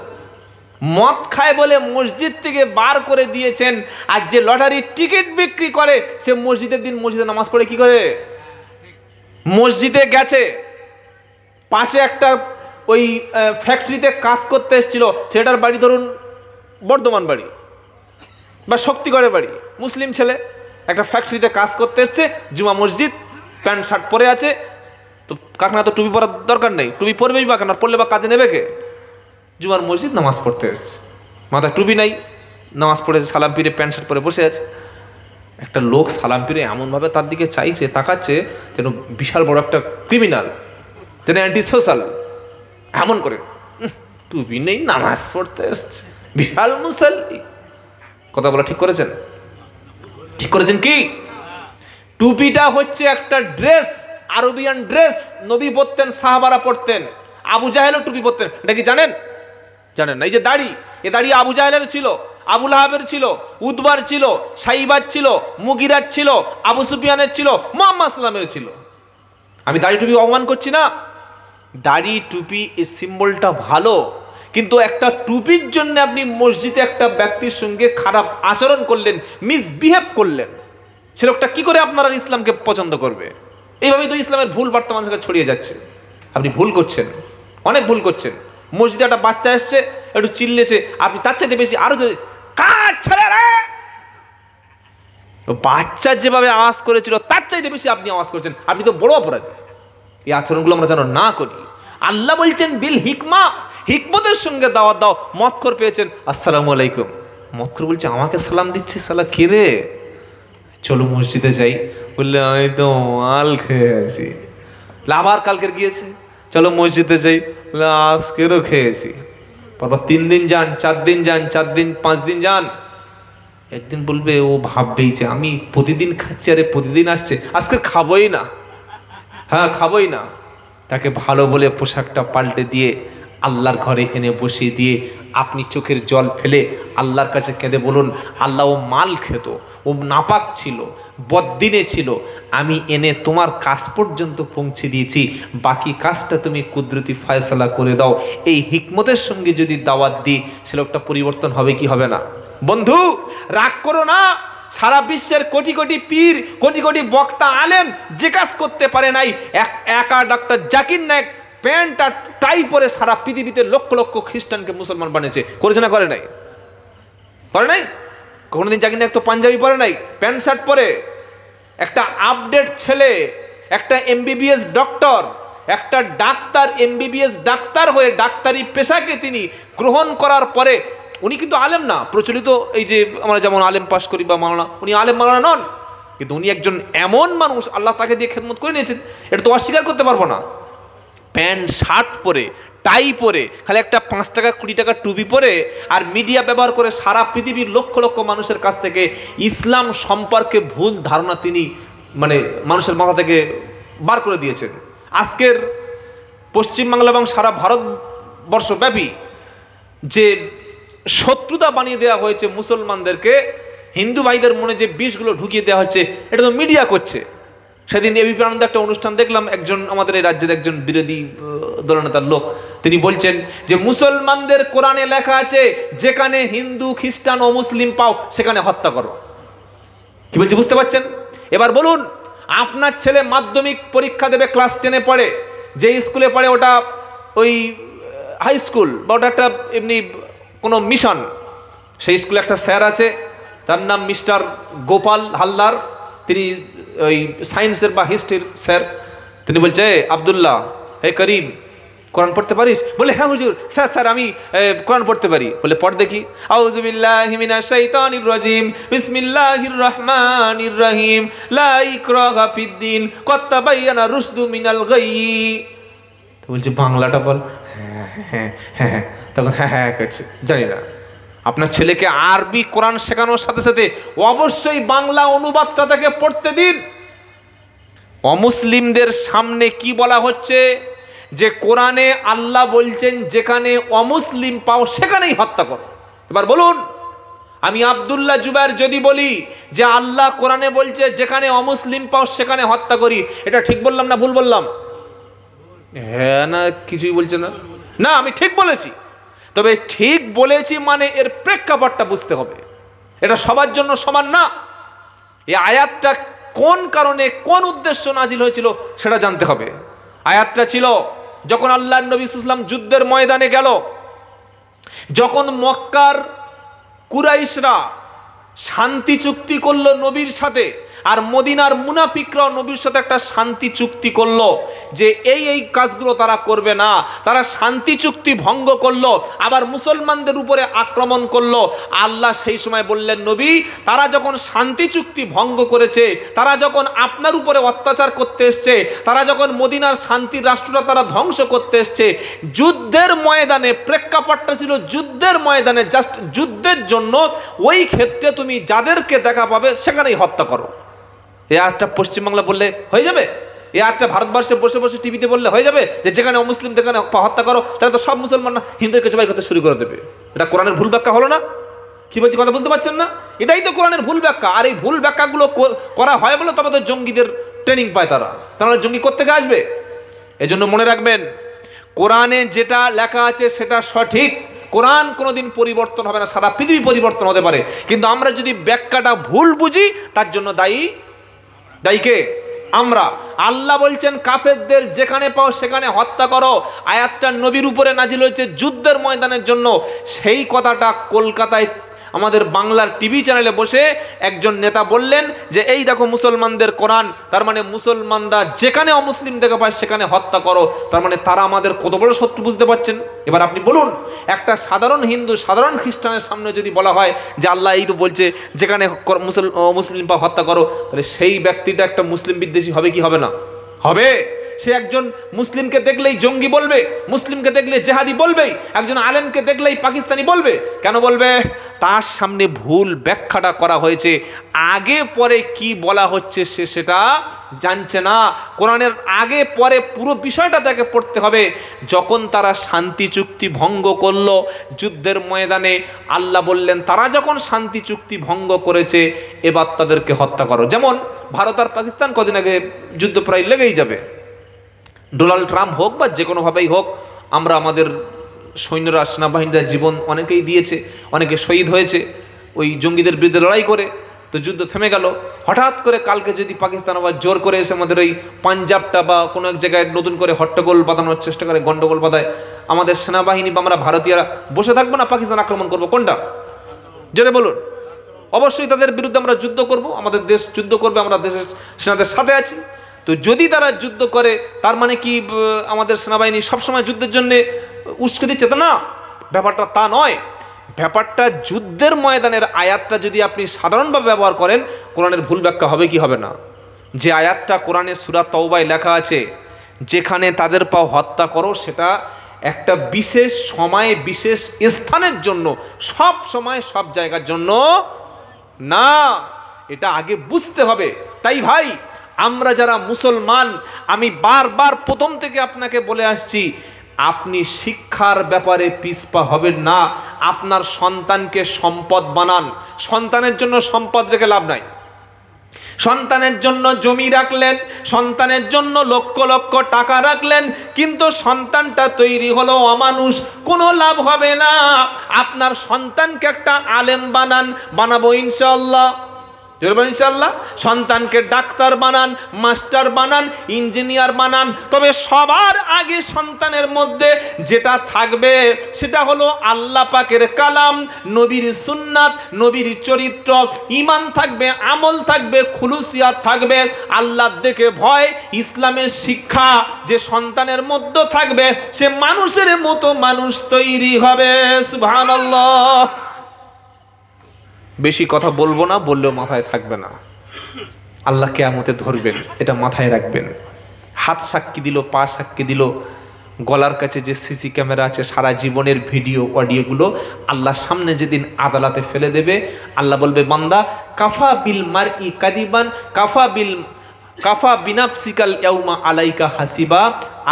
মদ খায় বলে মসজিদ থেকে বার করে দিয়েছেন, আর যে লটারির টিকিট বিক্রি করে সে মসজিদের দিন মসজিদে নামাজ পড়ে কি করে? মসজিদে গেছে, পাশে একটা ওই ফ্যাক্টরিতে কাজ করতে এসেছিল, ছেলেটার বাড়ি ধরুন বর্ধমান বাড়ি বা শক্তিগড়ের বাড়ি, মুসলিম ছেলে, একটা ফ্যাক্টরিতে কাজ করতে এসছে, জুমা মসজিদ, প্যান্ট শার্ট পরে আছে। তো কাকনা তো টুপি পরার দরকার নেই, টুপি পরবেই বা কেন, পরলে বা কাজে নেবে কে? জুমার মসজিদ নামাজ পড়তে এসছে, মাথায় টুপি নাই, নামাজ পড়েছে, সালাম ফিরে প্যান্ট শার্ট পরে বসে আছে। একটা লোক সালাম ফিরে এমনভাবে তার দিকে চাইছে, তাকাচ্ছে যেন বিশাল বড় একটা ক্রিমিনাল, যেন অ্যান্টি সোশ্যাল, এমন করে। টুপি নেই, নামাজ পড়তে এসছে, বিশাল মুসাল্লি। কথা বলা ঠিক করেছেন? ঠিক করেছেন কি? টুপিটা হচ্ছে একটা ড্রেস, আরবিয়ান ড্রেস। নবী পরতেন, সাহাবারা পরতেন, আবু জাহেলও টুপি পরতেন। এটা কি জানেন? জানেন না? এই যে দাড়ি, এ দাড়ি আবু জাহেলের ছিল, আবু লাহাবের ছিল, উদবার ছিল, সাইবার ছিল, মুগিরার ছিল, আবু সুফিয়ানের ছিল, মুহাম্মদ সাল্লামের ছিল। আমি দাড়ি টুপি অপমান করছি না। দাড়ি টুপি এই সিম্বলটা ভালো, কিন্তু একটা টুপির জন্য আপনি মসজিদে একটা ব্যক্তির সঙ্গে খারাপ আচরণ করলেন, মিসবিহেভ করলেন, সে লোকটা কি করে আপনারা ইসলামকে পছন্দ করবে? এইভাবেই তো ইসলামের ভুল বার্তা মানুষকে ছড়িয়ে যাচ্ছে। আপনি ভুল করছেন, অনেক ভুল করছেন। মসজিদে একটা বাচ্চা এসছে, একটু চিল্লেছে, আপনি তার চাইতে বেশি আরো কাজ ছেড়ে রে, বাচ্চা যেভাবে আওয়াজ করেছিল তার চাইতে বেশি আপনি আওয়াজ করছেন, আপনি তো বড় অপরাধী। এই আচরণগুলো আমরা যেন না করি। আল্লাহ বলছেন বিল হিকমা, হিকমতের সঙ্গে দাওয়াত দাও। মদখোর পেয়েছেন, আসসালামু আলাইকুম। মদখোর বলছে আমাকে সালাম দিচ্ছে, সালা কে রে? চলো মসজিদে যাই। বললে আমি তো মাল খেয়ে আছি। আবার কালকের গিয়েছে, চলো মসজিদে যাই। বললে আজকেরও খেয়েছি। পরপর 3 দিন যান, 4 দিন যান, 4 দিন 5 দিন যান। একদিন বলবে, ও ভাববেই যে আমি প্রতিদিন খাচ্ছি, আরে প্রতিদিন আসছে, আজকে খাবোই না। হ্যাঁ খাবোই না। তাকে ভালো বলে পোশাকটা পাল্টে দিয়ে আল্লাহর ঘরে এনে বসিয়ে দিয়ে আপনি চোখের জল ফেলে আল্লাহর কাছে কেঁদে বলুন, আল্লাহ ও মাল খেত, ও নাপাক ছিল, বদ্দিনে ছিল, আমি এনে তোমার কাজ পর্যন্ত পৌঁছে দিয়েছি, বাকি কাজটা তুমি কুদরতি ফয়সালা করে দাও। এই হিকমতের সঙ্গে যদি দাওয়াত দিই, সে লোকটা পরিবর্তন হবে কি হবে না? বন্ধু রাগ করো না। সারা বিশ্বের কোটি কোটি পীর, কোটি কোটি বক্তা আলেম যে কাজ করতে পারে নাই, একা ডক্টর জাকির নায়েক প্যান্ট আর টাই পরে সারা পৃথিবীতে লক্ষ লক্ষ খ্রিস্টানকে মুসলমান বানিয়েছে। করেছে না করে নাই? করে নাই? কোনোদিন জাকির নায়েক তো পাঞ্জাবি পরে নাই, প্যান্ট শার্ট পরে। একটা আপডেট ছেলে, একটা এমবিবিএস ডক্টর, একটা ডাক্তার, এমবিবিএস ডাক্তার হয়ে ডাক্তারি পেশাকে তিনি গ্রহণ করার পরে, উনি কিন্তু আলেম না, প্রচলিত এই যে আমরা যেমন আলেম পাশ করি বা মাওলানা, উনি আলেম মাওলানা নন, কিন্তু উনি একজন এমন মানুষ, আল্লাহ তাকে দিয়ে খেদমত করে নিয়েছেন, এটা তো অস্বীকার করতে পারবো না। প্যান্ট শার্ট পরে, টাই পরে, খালি একটা 5 টাকা 20 টাকা টুপি পরে আর মিডিয়া ব্যবহার করে সারা পৃথিবীর লক্ষ লক্ষ মানুষের কাছ থেকে ইসলাম সম্পর্কে ভুল ধারণা তিনি মানে মানুষের মাথা থেকে বার করে দিয়েছেন। আজকের পশ্চিমবাংলা এবং সারা ভারতবর্ষব্যাপী যে শত্রুতা বানিয়ে দেওয়া হয়েছে মুসলমানদেরকে, হিন্দু ভাইদের মনে যে বিষগুলো ঢুকিয়ে দেওয়া হচ্ছে, এটা তো মিডিয়া করছে। সেদিন এবিপি আনন্দে একটা অনুষ্ঠান দেখলাম, একজন আমাদের এই রাজ্যের একজন বিরোধী দলনেতার লোক, তিনি বলছেন যে মুসলমানদের কোরআনে লেখা আছে যেখানে হিন্দু খ্রিস্টান ও মুসলিম পাও সেখানে হত্যা করো। কি বলছে বুঝতে পারছেন? এবার বলুন, আপনার ছেলে মাধ্যমিক পরীক্ষা দেবে, ক্লাস 10-এ পড়ে, যে স্কুলে পড়ে ওটা ওই হাই স্কুল বা ওটা একটা এমনি কোনো মিশন, সেই স্কুলে একটা স্যার আছে, তার নাম মিস্টার গোপাল হালদার, তিনি ওই সায়েন্সের বা হিস্ট্রির স্যার। তিনি বলছে, আব্দুল্লাহ, হে করিম, কোরআন পড়তে পারিস? বলে হ্যাঁ হুজুর, স্যার স্যার আমি কোরআন পড়তে পারি। বলে পড় দেখি। আউযু বিল্লাহি মিনাশ শাইতানির রাজিম, বিসমিল্লাহির রহমানির রহিম, লা ইকরাহা ফিদ্দিন, ক্বাদ তাবায়্যানা রুশদু মিনাল গায়য়ি। তো বলছে বাংলাটা বল। হ্যাঁ হ্যাঁ হ্যাঁ, তখন হ্যাঁ হ্যাঁ করছে। জানি না। আপনার ছেলেকে আরবি কোরআন শেখানোর সাথে সাথে অবশ্যই বাংলা অনুবাদটা তাকে পড়তে দিন। অমুসলিমদের সামনে কি বলা হচ্ছে যে কোরআনে আল্লাহ বলছেন যেখানে অমুসলিম পাও সেখানেই হত্যা করো। এবার বলুন, আমি আব্দুল্লাহ জুবায়ের যদি বলি যে আল্লাহ কোরআনে বলছে যেখানে অমুসলিম পাও সেখানে হত্যা করি, এটা ঠিক বললাম না ভুল বললাম? হ্যাঁ না কিছুই বলছে না। না, আমি ঠিক বলেছি। তবে ঠিক বলেছি মানে এর প্রেক্ষাপটটা বুঝতে হবে, এটা সবার জন্য সমান না। এই আয়াতটা কোন কারণে কোন উদ্দেশ্য নাজিল হয়েছিল সেটা জানতে হবে। আয়াতটা ছিল যখন আল্লাহর নবী সাল্লাল্লাহু আলাইহি ওয়াসাল্লাম যুদ্ধের ময়দানে গেল, যখন মক্কার কুরাইশরা শান্তি চুক্তি করলো নবীর সাথে, আর মদিনার মুনাফিকরাও নবীর সাথে একটা শান্তি চুক্তি করলো যে এই এই কাজগুলো তারা করবে না, তারা শান্তি চুক্তি ভঙ্গ করলো, আবার মুসলমানদের উপরে আক্রমণ করলো। আল্লাহ সেই সময় বললেন, নবী, তারা যখন শান্তি চুক্তি ভঙ্গ করেছে, তারা যখন আপনার উপরে অত্যাচার করতে এসছে, তারা যখন মদিনার শান্তির রাষ্ট্রটা তারা ধ্বংস করতে এসছে, যুদ্ধের ময়দানে, প্রেক্ষাপটটা ছিল যুদ্ধের ময়দানে, জাস্ট যুদ্ধের জন্য, ওই ক্ষেত্রে তুমি যাদেরকে দেখা পাবে সেখানেই হত্যা করো। এই আয়াতটা পশ্চিমবাংলা বললে হয়ে যাবে? এই আয়াতটা ভারতবর্ষে বসে বসে টিভিতে বললে হয়ে যাবে যে যেখানে অমুসলিম সেখানে হত্যা করো? তাহলে তো সব মুসলমান না হিন্দুদেরকে জবাই করতে শুরু করে দেবে। এটা কোরআনের ভুল ব্যাখ্যা হলো না? কি বলছি কথা বুঝতে পারছেন না? এটাই তো কোরআনের ভুল ব্যাখ্যা। আর এই ভুল ব্যাখ্যাগুলো করা হয় বলে তবে তো জঙ্গিদের ট্রেনিং পায় তারা জঙ্গি কোত্থেকে আসবে? এজন্য মনে রাখবেন, কোরআনে যেটা লেখা আছে সেটা সঠিক। কোরআন কোনোদিন পরিবর্তন হবে না, সারা পৃথিবী পরিবর্তন হতে পারে, কিন্তু আমরা যদি ব্যাখ্যাটা ভুল বুঝি তার জন্য দায়ী কে? আমরা। আল্লাহ বলছেন কাফেরদের যেখানে পাও সেখানে হত্যা করো। আয়াতটা নবীর উপরে নাজিল হয়েছে যুদ্ধের ময়দানের জন্য। সেই কথাটা কলকাতায় আমাদের বাংলার টিভি চ্যানেলে বসে একজন নেতা বললেন যে এই দেখো মুসলমানদের কোরআন, তার মানে মুসলমানরা যেখানে অমুসলিম দেখে পায় সেখানে হত্যা করো, তার মানে তারা আমাদের কত বড় শত্রু বুঝতে পারছেন। এবার আপনি বলুন, একটা সাধারণ হিন্দু সাধারণ খ্রিস্টানের সামনে যদি বলা হয় যে আল্লাহ এই তো বলছে যেখানে মুসলিম পা হত্যা করো, তাহলে সেই ব্যক্তিটা একটা মুসলিম বিদ্বেষী হবে কি হবে না? হবে। সে একজন মুসলিমকে দেখলেই জঙ্গি বলবে, মুসলিমকে দেখলে জেহাদি বলবেই, একজন আলেমকে দেখলেই পাকিস্তানি বলবে। কেন বলবে? তার সামনে ভুল ব্যাখ্যাটা করা হয়েছে, আগে পরে কি বলা হচ্ছে সে সেটা জানছে না। কোরআনের আগে পরে পুরো বিষয়টা তাকে পড়তে হবে। যখন তারা শান্তি চুক্তি ভঙ্গ করলো যুদ্ধের ময়দানে, আল্লাহ বললেন তারা যখন শান্তি চুক্তি ভঙ্গ করেছে এবার তাদেরকে হত্যা করো। যেমন ভারত আর পাকিস্তান কদিন আগে যুদ্ধ প্রায় লেগেই যাবে। ডোনাল্ড ট্রাম্প হোক বা যে কোনোভাবেই হোক, আমরা আমাদের সৈন্যরা সেনাবাহিনীরা জীবন অনেকেই দিয়েছে, অনেকে শহীদ হয়েছে ওই জঙ্গিদের বিরুদ্ধে লড়াই করে, তো যুদ্ধ থেমে গেল। হঠাৎ করে কালকে যদি পাকিস্তান আবার জোর করে এসে আমাদের ওই পাঞ্জাবটা বা কোনো এক জায়গায় নতুন করে হট্টগোল বাঁধানোর চেষ্টা করে, গন্ডগোল বাঁধায়, আমাদের সেনাবাহিনী বা আমরা ভারতীয়রা বসে থাকবো না পাকিস্তান আক্রমণ করবো? কোনটা? জোরে বলুন। অবশ্যই তাদের বিরুদ্ধে আমরা যুদ্ধ করব, আমাদের দেশ যুদ্ধ করবে, আমরা দেশের সেনাদের সাথে আছি। তো যদি তারা যুদ্ধ করে তার মানে কি আমাদের সেনাবাহিনী সবসময় যুদ্ধের জন্য উস্কে দিচ্ছে? তা না, ব্যাপারটা তা নয়। ব্যাপারটা যুদ্ধের ময়দানের আয়াতটা যদি আপনি সাধারণভাবে ব্যবহার করেন, কোরআনের ভুল ব্যাখ্যা হবে কি হবে না? যে আয়াতটা কোরআনে সূরা তাওবায় লেখা আছে যেখানে তাদের পাও হত্যা করো, সেটা একটা বিশেষ সময়ে বিশেষ স্থানের জন্য, সব সময় সব জায়গার জন্য না। এটা আগে বুঝতে হবে। তাই ভাই, আমরা যারা মুসলমান, আমি বারবার প্রথম থেকে আপনাকে বলে আসছি, আপনি শিক্ষার ব্যাপারে পিছপা হবেন না। আপনার সন্তানকে সম্পদ বানান। সন্তানের জন্য সম্পদ রেখে লাভ নাই। সন্তানের জন্য জমি রাখলেন, সন্তানের জন্য লক্ষ লক্ষ টাকা রাখলেন, কিন্তু সন্তানটা তৈরি হলো অমানুষ, কোনো লাভ হবে না। আপনার সন্তানকে একটা আলেম বানান, বানাবো ইনশাআল্লাহ, ইনশাআল্লাহ। সন্তানকে ডাক্তার বানান, মাস্টার বানান, ইঞ্জিনিয়ার বানান, তবে সবার আগে সন্তানের মধ্যে যেটা থাকবে সেটা হলো আল্লাহ পাকের কালাম, নবীর সুন্নাত, নবীর চরিত্র, ঈমান থাকবে, আমল থাকবে, খুলুসিয়াত থাকবে, আল্লাহ দেখে ভয়, ইসলামের শিক্ষা যে সন্তানের মধ্যে থাকবে, সে মানুষের মতো মানুষ তৈরি হবে। সুবহানাল্লাহ। বেশি কথা বলবো না, বললেও মাথায় থাকবে না, আল্লাহ কিয়ামতে ধরবেন, এটা মাথায় রাখবেন। হাত সাক্ষী দিল, পা সাক্ষী দিল, গলার কাছে যে সিসি ক্যামেরা আছে, সারা জীবনের ভিডিও অডিওগুলো আল্লাহর সামনে যেদিন আদালতে ফেলে দেবে, আল্লাহ বলবে বান্দা কাফা বিল মারই কাদিবান কাফা বিনাফসিকাল ইয়াউমা আলাইকা হাসিবা।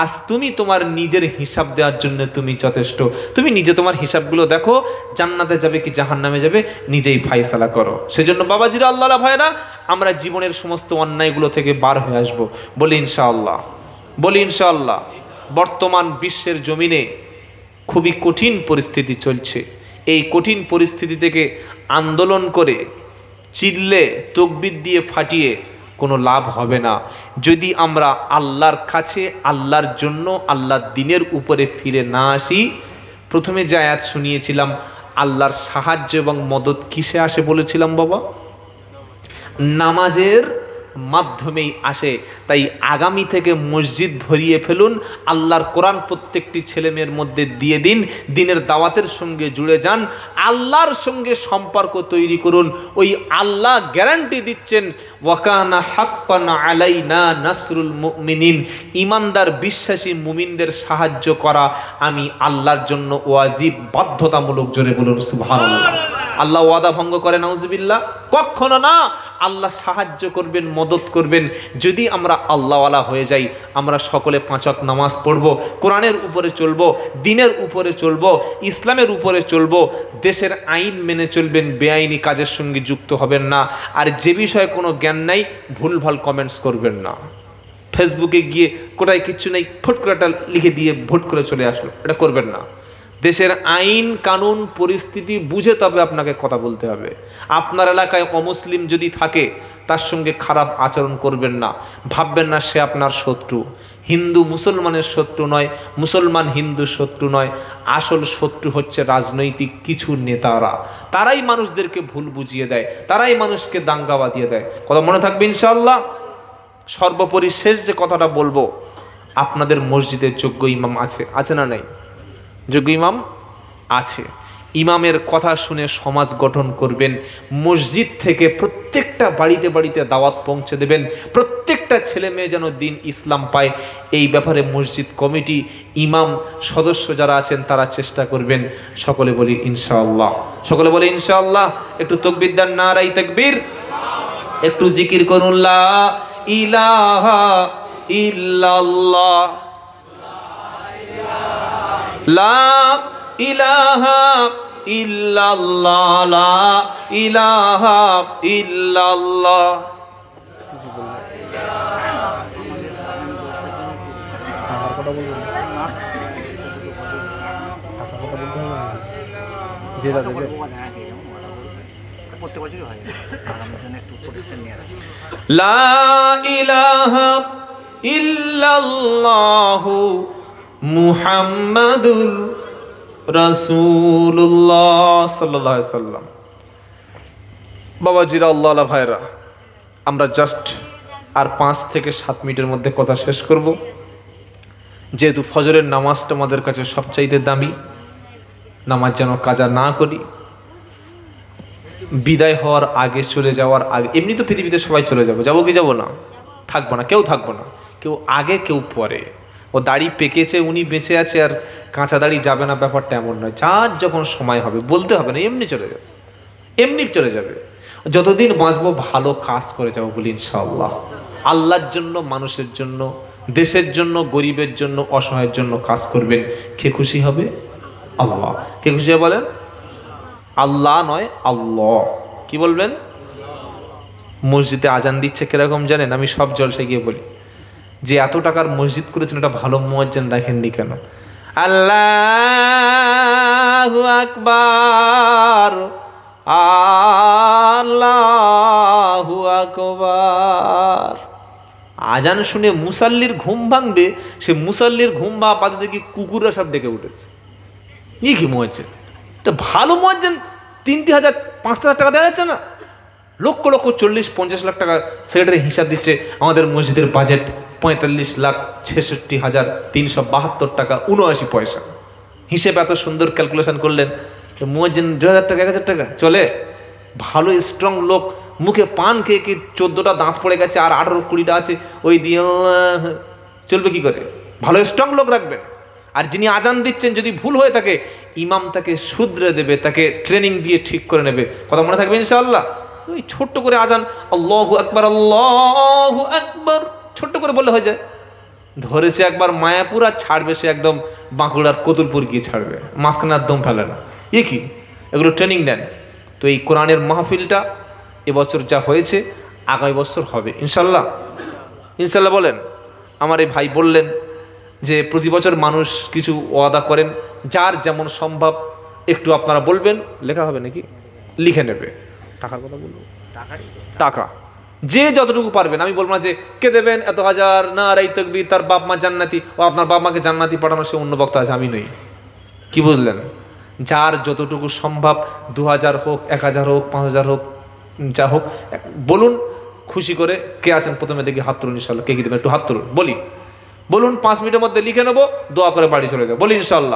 আজ তুমি তোমার নিজের হিসাব দেওয়ার জন্য তুমি যথেষ্ট। তুমি নিজে তোমার হিসাবগুলো দেখো, জান্নাতে যাবে কি জাহান্নামে যাবে নিজেই ফায়সালা করো। সেজন্য বাবাজিরা, আল্লাহর ভাইরা, আমরা জীবনের সমস্ত অন্যায়গুলো থেকে বার হয়ে আসবো। বলি ইনশাআল্লাহ, বলি ইনশাআল্লাহ। বর্তমান বিশ্বের জমিনে খুবই কঠিন পরিস্থিতি চলছে। এই কঠিন পরিস্থিতি থেকে আন্দোলন করে, চিল্লে, তকবির দিয়ে ফাটিয়ে কোনো লাভ হবে না যদি আমরা আল্লাহর কাছে, আল্লাহর জন্য, আল্লাহর দ্বীনের উপরে ফিরে না আসি। প্রথমে যে আয়াত শুনিয়েছিলাম, আল্লাহর সাহায্য এবং মদত কিসে আসে বলেছিলাম বাবা? নামাজের মাধ্যমেই আসে। তাই আগামী থেকে মসজিদ ভরিয়ে ফেলুন, আল্লাহর কোরআন প্রত্যেকটি ছেলে মেয়ের মধ্যে দিয়ে দিন, দ্বীনের দাওয়াতের সঙ্গে জুড়ে যান, আল্লাহর সঙ্গে সম্পর্ক তৈরি করুন। ওই আল্লাহ গ্যারান্টি দিচ্ছেন, ওয়াকানা হাক্কান আলাইনা নাসরুল মুমিনিন, ঈমানদার বিশ্বাসী মুমিনদের সাহায্য করা আমি আল্লাহর জন্য ওয়াজিব, বাধ্যতামূলক। জোরে বলুন সুবহানাল্লাহ। আল্লাহ ওয়াদা ভঙ্গ করে নাউজুবিল্লাহ? কখনো না। আল্লাহ সাহায্য করবেন, মদত করবেন যদি আমরা আল্লাহওয়ালা হয়ে যাই। আমরা সকলে 5 ওয়াক্ত নামাজ পড়ব, কোরআনের উপরে চলবো, দ্বীনের উপরে চলবো, ইসলামের উপরে চলবো, দেশের আইন মেনে চলবেন, বেআইনি কাজের সঙ্গে যুক্ত হবেন না। আর যে বিষয়ে কোনো জ্ঞান নাই, ভুলভাল কমেন্টস করবেন না। ফেসবুকে গিয়ে কোথায় কিচ্ছু নেই, ফট করে একটা লিখে দিয়ে ভোট করে চলে আসলো, এটা করবেন না। দেশের আইন কানুন পরিস্থিতি বুঝে তবে আপনাকে কথা বলতে হবে। আপনার এলাকায় অমুসলিম যদি থাকে তার সঙ্গে খারাপ আচরণ করবেন না, ভাববেন না সে আপনার শত্রু। হিন্দু মুসলমানের শত্রু নয়, মুসলমান হিন্দু শত্রু নয়, আসল শত্রু হচ্ছে রাজনৈতিক কিছু নেতারা। তারাই মানুষদেরকে ভুল বুঝিয়ে দেয়, তারাই মানুষকে দাঙ্গা বাঁধিয়ে দেয়। কথা মনে থাকবে ইনশাআল্লাহ। সর্বোপরি শেষ যে কথাটা বলবো, আপনাদের মসজিদে যোগ্য ইমাম আছে না নেই? যোগ্য ইমাম আছে। ইমামের কথা শুনে সমাজ গঠন করবেন। মসজিদ থেকে প্রত্যেকটা বাড়িতে বাড়িতে দাওয়াত পৌঁছে দেবেন, প্রত্যেকটা ছেলে মেয়ে যেন দিন ইসলাম পায়। এই ব্যাপারে মসজিদ কমিটি, ইমাম, সদস্য যারা আছেন তারা চেষ্টা করবেন। সকলে বলি ইনশাআল্লাহ, সকলে বলি ইনশাআল্লাহ। একটু তাকবীর দেন, নারায়ে তাকবীর। একটু জিকির করুন, লা ইলাহা ইল্লাল্লাহ, লা ইলাহা ইল্লাল্লাহ, লা ইলাহা ইল্লাল্লাহ। লা ইলাহা ইল্লাল্লাহু মুহাম্মাদুর রাসূলুল্লাহ সাল্লাল্লাহু আলাইহি সাল্লাম। বাবাজিরা, আল্লাহ ভাইরা, আমরা জাস্ট আর 5 থেকে 7 মিনিটের মধ্যে কথা শেষ করব। যেহেতু ফজরের নামাজটা আমাদের কাছে সবচাইতে দামি, নামাজ যেন কাজা না করি। বিদায় হওয়ার আগে, চলে যাওয়ার আগে, এমনি তো পৃথিবীতে সবাই চলে যাবো, যাবো কি যাবো না? থাকবো না, কেউ থাকবো না, কেউ আগে কেউ পরে। ও দাড়ি পেকেছে, উনি বেঁচে আছে আর কাঁচা দাড়ি যাবে না, ব্যাপারটা এমন নয়। যার যখন সময় হবে বলতে হবে না, এমনি চলে যাবে, এমনি চলে যাবে। যতদিন বাঁচবো ভালো কাজ করে যাবো বলি ইনশাআল্লাহ। আল্লাহর জন্য, মানুষের জন্য, দেশের জন্য, গরিবের জন্য, অসহায়ের জন্য কাজ করবেন। কে খুশি হবে? আল্লাহ। কে খুশি হবে বলেন? আল্লাহ নয়, আল্লাহ। কি বলবেন? মসজিদে আজান দিচ্ছে কিরকম জানেন? আমি সব জলসায় গিয়ে বলি যে এত টাকার মসজিদ করেছেন, এটা ভালো মুয়াজ্জিন রাখেননি কেন? আল্লাহু আকবার, আল্লাহু আকবার। আজান শুনে মুসাল্লির ঘুম ভাঙবে, সে মুসাল্লির ঘুম ভাঙাতে দেখি কুকুররা সব ডেকে উঠেছে। কি মুয়াজ্জিন? এটা ভালো মুয়াজ্জিন 3,000 5,000 টাকা দেওয়া যাচ্ছে না? লক্ষ লক্ষ 40-50 লাখ টাকা সেক্রেটারি হিসাব দিচ্ছে। আমাদের মসজিদের বাজেট 45,66,372 টাকা 79 পয়সা। হিসেব এত সুন্দর ক্যালকুলেশন করলেন, মুয়াজ্জিন 2,000 টাকা 1,000 টাকা চলে? ভালো স্ট্রং লোক, মুখে পান খেয়ে কি 14টা দাঁত পড়ে গেছে আর 18-20টা আছে, ওই দিয়ে চলবে কি করে? ভালো স্ট্রং লোক রাখবেন। আর যিনি আজান দিচ্ছেন যদি ভুল হয়ে থাকে, ইমাম তাকে শুধরে দেবে, তাকে ট্রেনিং দিয়ে ঠিক করে নেবে। কথা মনে থাকবে ইনশাআল্লাহ। ওই ছোট্ট করে আজান, আল্লাহু আকবার, আল্লাহু আকবার, ছোট্ট করে বললে হয়ে যায়। ধরেছে একবার মায়াপুর আর ছাড়বে সে একদম বাঁকুড়ার কতুলপুর গিয়ে ছাড়বে, মাঝখানে একদম ফেলে না। কি এগুলো ট্রেনিং নেন। তো এই কোরআনের মাহফিলটা এবছর যা হয়েছে আগামী বছর হবে ইনশাল্লাহ। ইনশাল্লাহ বলেন। আমার এই ভাই বললেন যে প্রতি বছর মানুষ কিছু ওয়াদা করেন, যার যেমন সম্ভব একটু আপনারা বলবেন, লেখা হবে নাকি? লিখে নেবে। টাকার কথা বলবো, টাকা যে যতটুকু পারবেন। আমি বলবো না যে কে দেবেন এত হাজার, নারায়ে তাকবীর, তার বাপ মা জান্নাতি, ও আপনার বাপ মাকে জান্নাতি পাঠানো সে অন্য বক্তা আছে, আমি নই। কি বুঝলেন? যার যতটুকু সম্ভব, 2,000 হোক, 1,000 হোক, 5,000 হোক, যা হোক বলুন। খুশি করে কে আছেন প্রথমে দেখি হাত তুলুন ইনশাআল্লাহ। কে কি দেবেন একটু হাত তুলুন, বলুন 5 মিনিটের মধ্যে লিখে নেবো, দোয়া করে বাড়ি চলে যাবো, বলি ইনশাআল্লাহ।